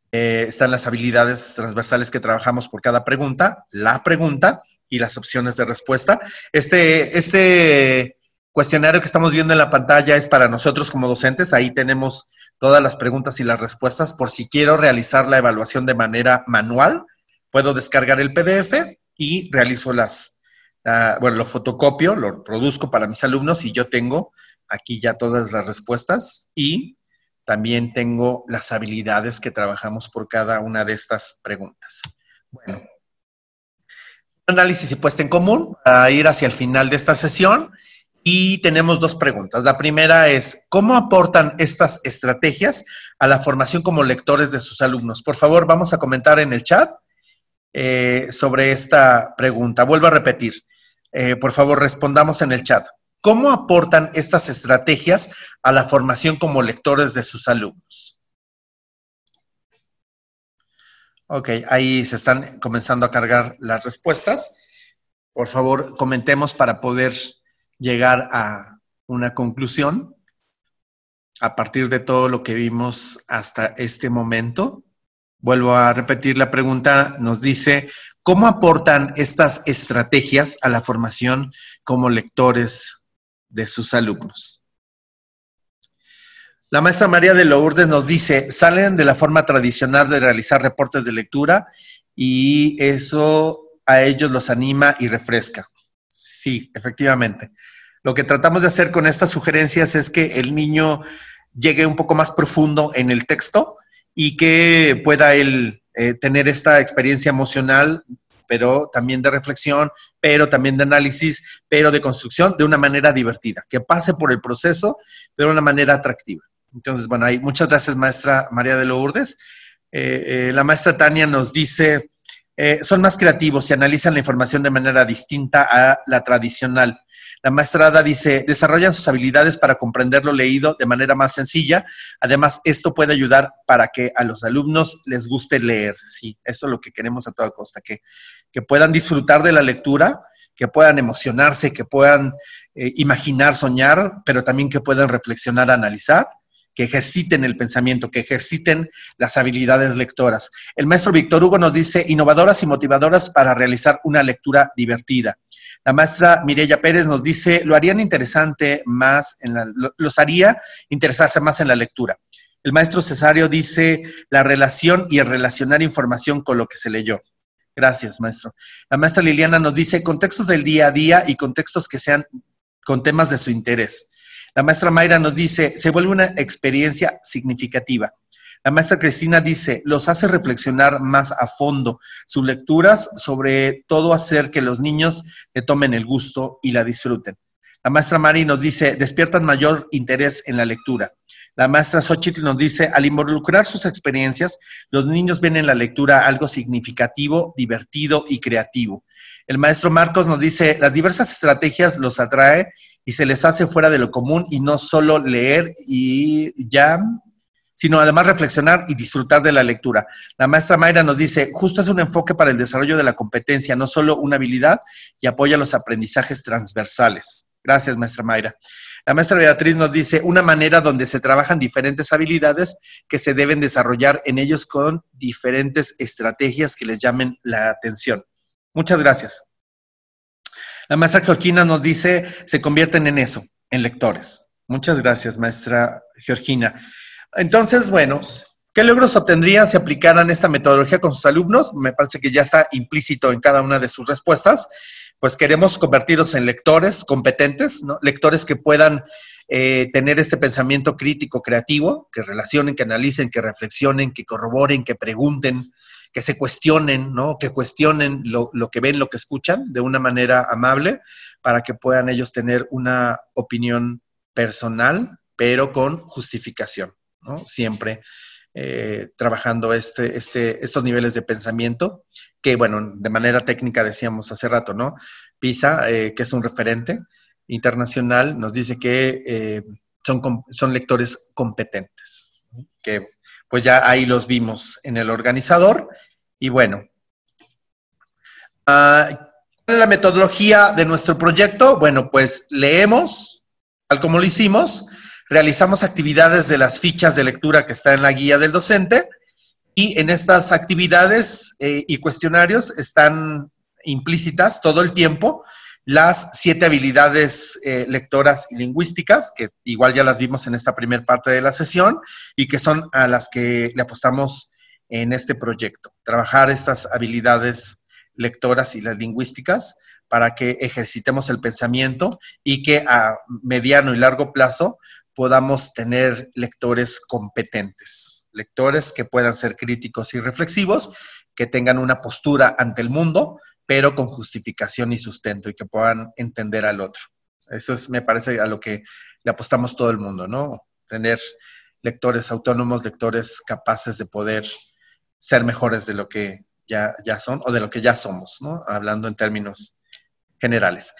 Están las habilidades transversales que trabajamos por cada pregunta, la pregunta y las opciones de respuesta. Este cuestionario que estamos viendo en la pantalla es para nosotros como docentes. Ahí tenemos todas las preguntas y las respuestas. Por si quiero realizar la evaluación de manera manual, puedo descargar el PDF y realizo lo fotocopio, lo produzco para mis alumnos y yo tengo aquí ya todas las respuestas y también tengo las habilidades que trabajamos por cada una de estas preguntas. Bueno, análisis y puesta en común para ir hacia el final de esta sesión. Y tenemos 2 preguntas. La primera es, ¿cómo aportan estas estrategias a la formación como lectores de sus alumnos? Por favor, vamos a comentar en el chat sobre esta pregunta. Vuelvo a repetir. Por favor, respondamos en el chat. ¿Cómo aportan estas estrategias a la formación como lectores de sus alumnos? Ok, ahí se están comenzando a cargar las respuestas. Por favor, comentemos para poder llegar a una conclusión a partir de todo lo que vimos hasta este momento. Vuelvo a repetir la pregunta, nos dice, ¿cómo aportan estas estrategias a la formación como lectores de sus alumnos? La maestra María de Lourdes nos dice, salen de la forma tradicional de realizar reportes de lectura y eso a ellos los anima y refresca. Sí, efectivamente. Lo que tratamos de hacer con estas sugerencias es que el niño llegue un poco más profundo en el texto y que pueda él tener esta experiencia emocional, pero también de reflexión, pero también de análisis, pero de construcción de una manera divertida, que pase por el proceso de una manera atractiva. Entonces, bueno, muchas gracias, maestra María de Lourdes. La maestra Tania nos dice, son más creativos y analizan la información de manera distinta a la tradicional. La maestra Ada dice, desarrollan sus habilidades para comprender lo leído de manera más sencilla. Además, esto puede ayudar para que a los alumnos les guste leer. Sí, eso es lo que queremos a toda costa, que puedan disfrutar de la lectura, que puedan emocionarse, que puedan imaginar, soñar, pero también que puedan reflexionar, analizar, que ejerciten el pensamiento, que ejerciten las habilidades lectoras. El maestro Víctor Hugo nos dice, innovadoras y motivadoras para realizar una lectura divertida. La maestra Mireya Pérez nos dice, los haría interesarse más en la lectura. El maestro Cesario dice, la relación y el relacionar información con lo que se leyó. Gracias, maestro. La maestra Liliana nos dice, contextos del día a día y contextos que sean con temas de su interés. La maestra Mayra nos dice, se vuelve una experiencia significativa. La maestra Cristina dice, los hace reflexionar más a fondo. Sus lecturas, sobre todo hacer que los niños le tomen el gusto y la disfruten. La maestra Mari nos dice, despiertan mayor interés en la lectura. La maestra Xochitl nos dice, al involucrar sus experiencias, los niños ven en la lectura algo significativo, divertido y creativo. El maestro Marcos nos dice, las diversas estrategias los atrae y se les hace fuera de lo común y no solo leer y ya, sino además reflexionar y disfrutar de la lectura. La maestra Mayra nos dice, justo es un enfoque para el desarrollo de la competencia, no solo una habilidad, y apoya los aprendizajes transversales. Gracias, maestra Mayra. La maestra Beatriz nos dice, una manera donde se trabajan diferentes habilidades que se deben desarrollar en ellos con diferentes estrategias que les llamen la atención. Muchas gracias. La maestra Georgina nos dice, se convierten en eso, en lectores. Muchas gracias, maestra Georgina. Entonces, bueno, ¿qué logros obtendrían si aplicaran esta metodología con sus alumnos? Me parece que ya está implícito en cada una de sus respuestas. Pues queremos convertirlos en lectores competentes, ¿no? Lectores que puedan tener este pensamiento crítico, creativo, que relacionen, que analicen, que reflexionen, que corroboren, que pregunten, que se cuestionen, ¿no? Que cuestionen lo que ven, lo que escuchan, de una manera amable, para que puedan ellos tener una opinión personal, pero con justificación, ¿no? Siempre trabajando estos niveles de pensamiento, que, bueno, de manera técnica decíamos hace rato, ¿no? PISA, que es un referente internacional, nos dice que son lectores competentes, ¿no? Que pues ya ahí los vimos en el organizador. Y bueno, la metodología de nuestro proyecto, bueno, pues leemos, tal como lo hicimos, realizamos actividades de las fichas de lectura que está en la guía del docente, y en estas actividades y cuestionarios están implícitas todo el tiempo las 7 habilidades lectoras y lingüísticas, que igual ya las vimos en esta primera parte de la sesión, y que son a las que le apostamos en este proyecto. Trabajar estas habilidades lectoras y las lingüísticas para que ejercitemos el pensamiento y que a mediano y largo plazo podamos tener lectores competentes, lectores que puedan ser críticos y reflexivos, que tengan una postura ante el mundo, pero con justificación y sustento, y que puedan entender al otro. Eso es, me parece, a lo que le apostamos todo el mundo, ¿no? Tener lectores autónomos, lectores capaces de poder ser mejores de lo que ya son, o de lo que ya somos, ¿no? Hablando en términos generales.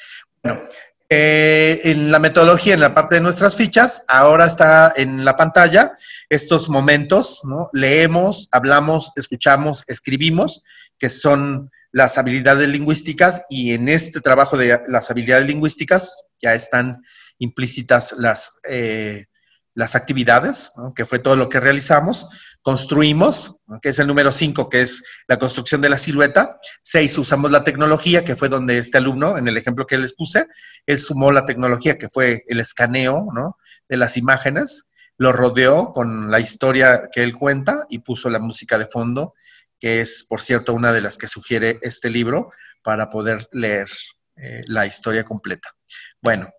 Bueno, en la metodología, en la parte de nuestras fichas, ahora está en la pantalla estos momentos, ¿no? Leemos, hablamos, escuchamos, escribimos, que son las habilidades lingüísticas, y en este trabajo de las habilidades lingüísticas ya están implícitas las actividades, ¿no? Que fue todo lo que realizamos. Construimos, ¿no? Que es el número 5, que es la construcción de la silueta. 6, usamos la tecnología, que fue donde este alumno, en el ejemplo que les puse, él sumó la tecnología, que fue el escaneo, ¿no? De las imágenes, lo rodeó con la historia que él cuenta y puso la música de fondo, que es, por cierto, una de las que sugiere este libro para poder leer la historia completa. Bueno,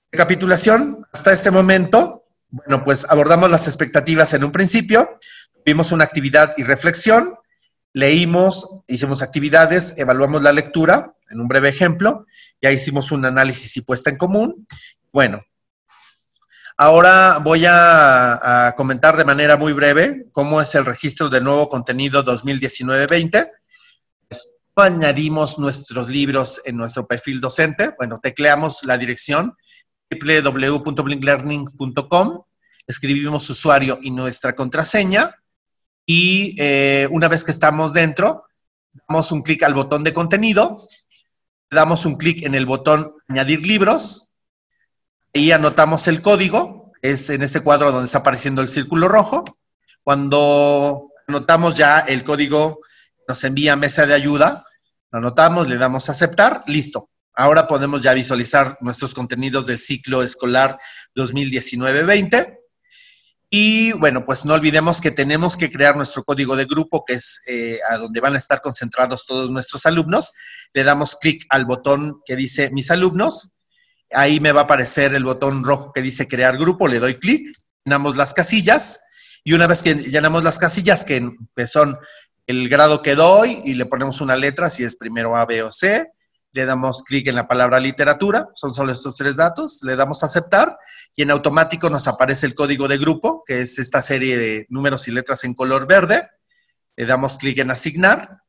recapitulación hasta este momento. Bueno, pues abordamos las expectativas en un principio, tuvimos una actividad y reflexión, leímos, hicimos actividades, evaluamos la lectura, en un breve ejemplo, ya hicimos un análisis y puesta en común. Bueno, ahora voy a comentar de manera muy breve cómo es el registro del nuevo contenido 2019-20. Pues, añadimos nuestros libros en nuestro perfil docente. Bueno, tecleamos la dirección www.blinklearning.com, escribimos usuario y nuestra contraseña, y una vez que estamos dentro, damos un clic al botón de contenido, damos un clic en el botón añadir libros, y anotamos el código, es en este cuadro donde está apareciendo el círculo rojo. Cuando anotamos ya el código, nos envía a mesa de ayuda, lo anotamos, le damos a aceptar, listo. Ahora podemos ya visualizar nuestros contenidos del ciclo escolar 2019-20. Y bueno, pues no olvidemos que tenemos que crear nuestro código de grupo, que es a donde van a estar concentrados todos nuestros alumnos. Le damos clic al botón que dice mis alumnos. Ahí me va a aparecer el botón rojo que dice crear grupo. Le doy clic, llenamos las casillas. Y una vez que llenamos las casillas, que son el grado que doy, y le ponemos una letra, si es primero A, B o C, le damos clic en la palabra literatura, son solo estos 3 datos, le damos a aceptar y en automático nos aparece el código de grupo, que es esta serie de números y letras en color verde, le damos clic en asignar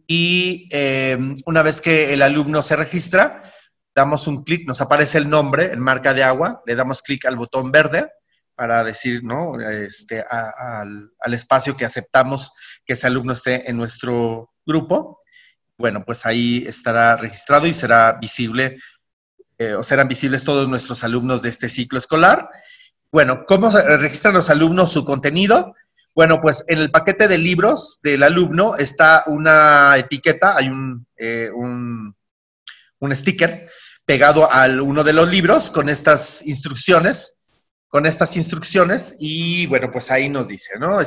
y una vez que el alumno se registra, damos un clic, nos aparece el nombre en marca de agua, le damos clic al botón verde para decir, ¿no? Al espacio que aceptamos que ese alumno esté en nuestro grupo. Bueno, pues ahí estará registrado y será visible, o serán visibles todos nuestros alumnos de este ciclo escolar. Bueno, ¿cómo se registran los alumnos su contenido? Bueno, pues en el paquete de libros del alumno está una etiqueta, hay un sticker pegado a uno de los libros con estas instrucciones, y bueno, pues ahí nos dice, ¿no?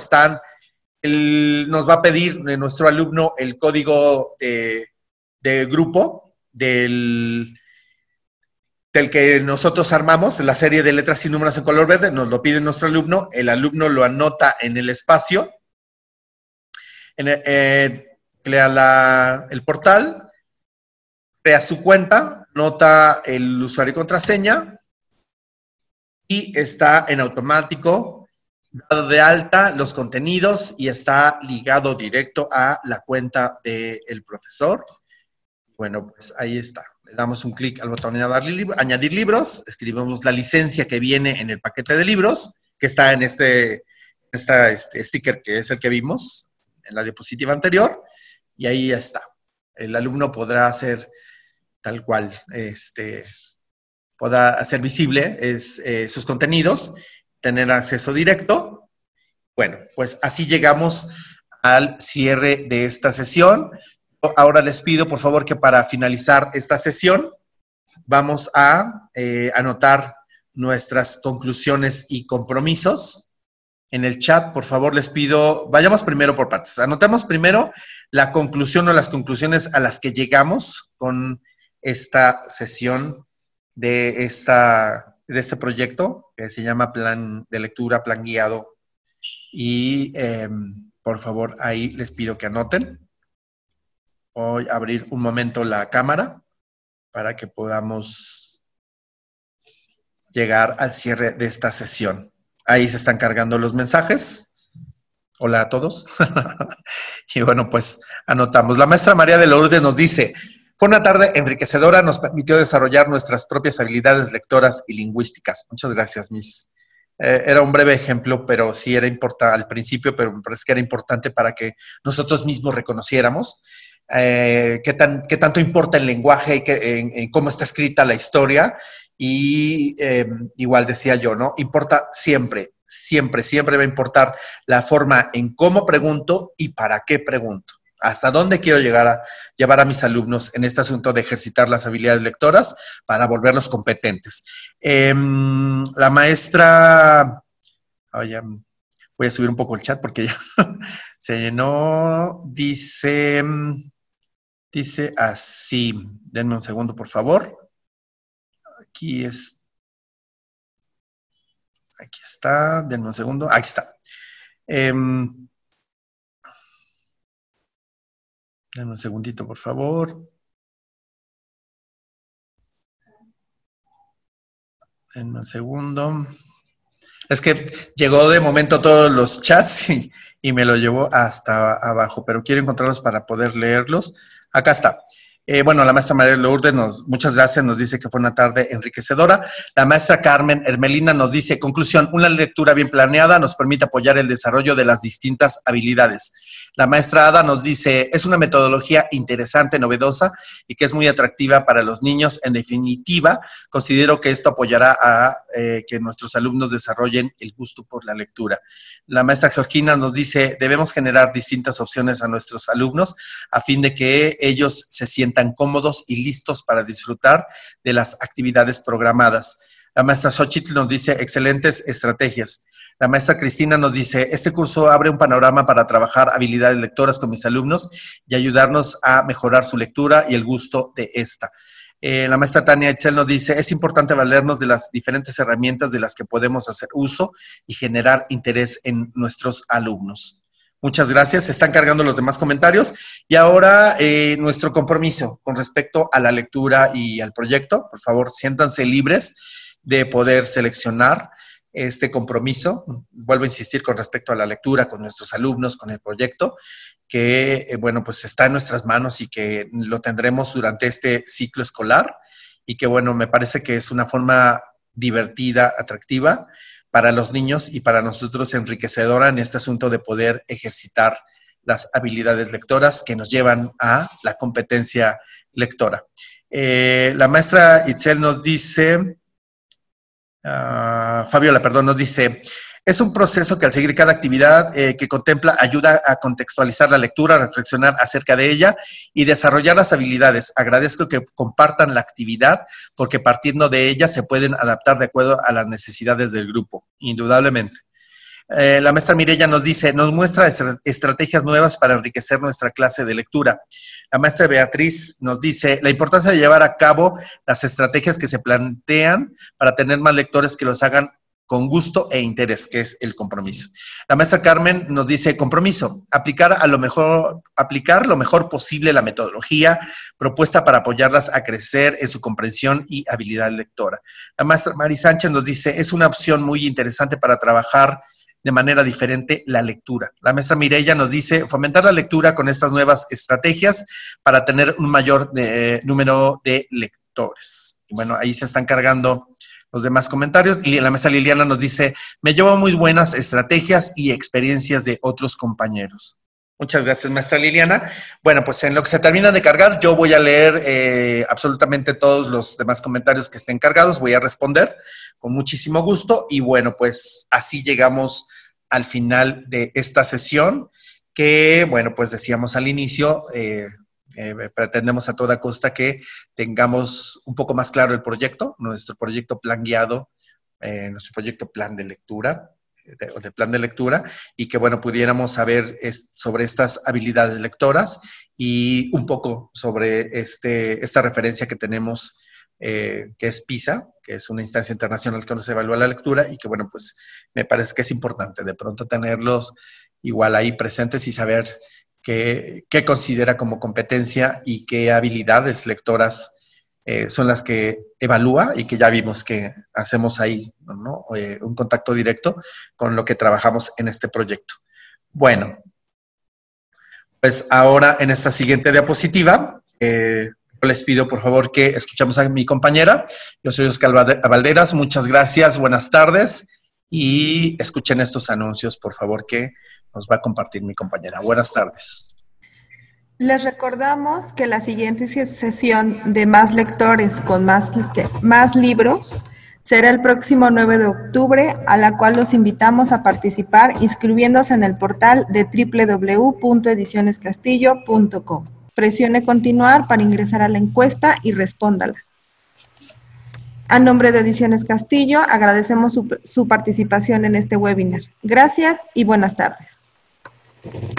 Nos va a pedir nuestro alumno el código de grupo del que nosotros armamos, la serie de letras y números en color verde, nos lo pide nuestro alumno, el alumno lo anota en el espacio, crea el portal, crea su cuenta, nota el usuario y contraseña y está en automático dado de alta los contenidos y está ligado directo a la cuenta del profesor. Bueno, pues ahí está. Le damos un clic al botón añadir libros, escribimos la licencia que viene en el paquete de libros, que está en este sticker que es el que vimos en la diapositiva anterior, y ahí ya está. El alumno podrá hacer tal cual, podrá hacer visible sus contenidos, tener acceso directo. Bueno, pues así llegamos al cierre de esta sesión. Ahora les pido, por favor, que para finalizar esta sesión vamos a anotar nuestras conclusiones y compromisos. En el chat, por favor, les pido, vayamos primero por partes. Anotemos primero la conclusión o las conclusiones a las que llegamos con esta sesión de este proyecto que se llama Plan de Lectura, Plan Guiado. Y, por favor, ahí les pido que anoten. Voy a abrir un momento la cámara para que podamos llegar al cierre de esta sesión. Ahí se están cargando los mensajes. Hola a todos. Y bueno, pues anotamos. La maestra María de Lourdes nos dice, fue una tarde enriquecedora, nos permitió desarrollar nuestras propias habilidades lectoras y lingüísticas. Muchas gracias, Miss. Era un breve ejemplo, pero sí era importante al principio, pero me parece que era importante para que nosotros mismos reconociéramos qué tanto importa el lenguaje y en cómo está escrita la historia. Y igual decía yo, ¿no? Importa siempre, siempre, siempre va a importar la forma en cómo pregunto y para qué pregunto. Hasta dónde quiero llevar a mis alumnos en este asunto de ejercitar las habilidades lectoras para volverlos competentes. La maestra, voy a subir un poco el chat porque ya se llenó, dice así, denme un segundo por favor. Aquí está, denme un segundo, aquí está. Denme un segundito, por favor. Denme un segundo. Es que llegó de momento todos los chats y me lo llevó hasta abajo, pero quiero encontrarlos para poder leerlos. Acá está. Bueno, la maestra María Lourdes, muchas gracias, nos dice que fue una tarde enriquecedora. La maestra Carmen Hermelina nos dice, conclusión, una lectura bien planeada nos permite apoyar el desarrollo de las distintas habilidades. La maestra Ada nos dice, es una metodología interesante, novedosa y que es muy atractiva para los niños. En definitiva, considero que esto apoyará a que nuestros alumnos desarrollen el gusto por la lectura. La maestra Georgina nos dice, debemos generar distintas opciones a nuestros alumnos a fin de que ellos se sientan cómodos y listos para disfrutar de las actividades programadas. La maestra Xochitl nos dice, excelentes estrategias. La maestra Cristina nos dice, este curso abre un panorama para trabajar habilidades lectoras con mis alumnos y ayudarnos a mejorar su lectura y el gusto de esta. La maestra Tania Etzel nos dice, es importante valernos de las diferentes herramientas de las que podemos hacer uso y generar interés en nuestros alumnos. Muchas gracias. Se están cargando los demás comentarios. Y ahora nuestro compromiso con respecto a la lectura y al proyecto. Por favor, siéntanse libres de poder seleccionar este compromiso. Vuelvo a insistir con respecto a la lectura, con nuestros alumnos, con el proyecto, que, bueno, pues está en nuestras manos y que lo tendremos durante este ciclo escolar y que, bueno, me parece que es una forma divertida, atractiva para los niños y para nosotros enriquecedora en este asunto de poder ejercitar las habilidades lectoras que nos llevan a la competencia lectora. La maestra Itzel nos dice, Fabiola, perdón, nos dice, es un proceso que al seguir cada actividad que contempla ayuda a contextualizar la lectura, a reflexionar acerca de ella y desarrollar las habilidades. Agradezco que compartan la actividad porque partiendo de ella se pueden adaptar de acuerdo a las necesidades del grupo, indudablemente. La maestra Mireya nos dice, nos muestra estrategias nuevas para enriquecer nuestra clase de lectura. La maestra Beatriz nos dice, la importancia de llevar a cabo las estrategias que se plantean para tener más lectores que los hagan con gusto e interés, que es el compromiso. La maestra Carmen nos dice, compromiso, aplicar lo mejor posible la metodología propuesta para apoyarlas a crecer en su comprensión y habilidad lectora. La maestra Mari Sánchez nos dice, es una opción muy interesante para trabajar de manera diferente la lectura. La maestra Mireya nos dice, fomentar la lectura con estas nuevas estrategias para tener un mayor número de lectores. Y bueno, ahí se están cargando los demás comentarios. Y la maestra Liliana nos dice, me llevo muy buenas estrategias y experiencias de otros compañeros. Muchas gracias, maestra Liliana. Bueno, pues en lo que se termina de cargar, yo voy a leer absolutamente todos los demás comentarios que estén cargados, voy a responder con muchísimo gusto y bueno, pues así llegamos al final de esta sesión que, bueno, pues decíamos al inicio, pretendemos a toda costa que tengamos un poco más claro el proyecto, nuestro proyecto plan guiado, nuestro proyecto plan de lectura, del plan de lectura, y que, bueno, pudiéramos saber sobre estas habilidades lectoras y un poco sobre esta referencia que tenemos, que es PISA, que es una instancia internacional que nos evalúa la lectura y que, bueno, pues me parece que es importante de pronto tenerlos igual ahí presentes y saber qué considera como competencia y qué habilidades lectoras son las que evalúa y que ya vimos que hacemos ahí, ¿no? Un contacto directo con lo que trabajamos en este proyecto. Bueno, pues ahora en esta siguiente diapositiva, les pido por favor que escuchemos a mi compañera. Yo soy Oscar Valderas, muchas gracias, buenas tardes y escuchen estos anuncios por favor que nos va a compartir mi compañera. Buenas tardes. Les recordamos que la siguiente sesión de Más Lectores con más libros será el próximo 9 de octubre, a la cual los invitamos a participar inscribiéndose en el portal de www.edicionescastillo.com. Presione continuar para ingresar a la encuesta y respóndala. A nombre de Ediciones Castillo, agradecemos su participación en este webinar. Gracias y buenas tardes.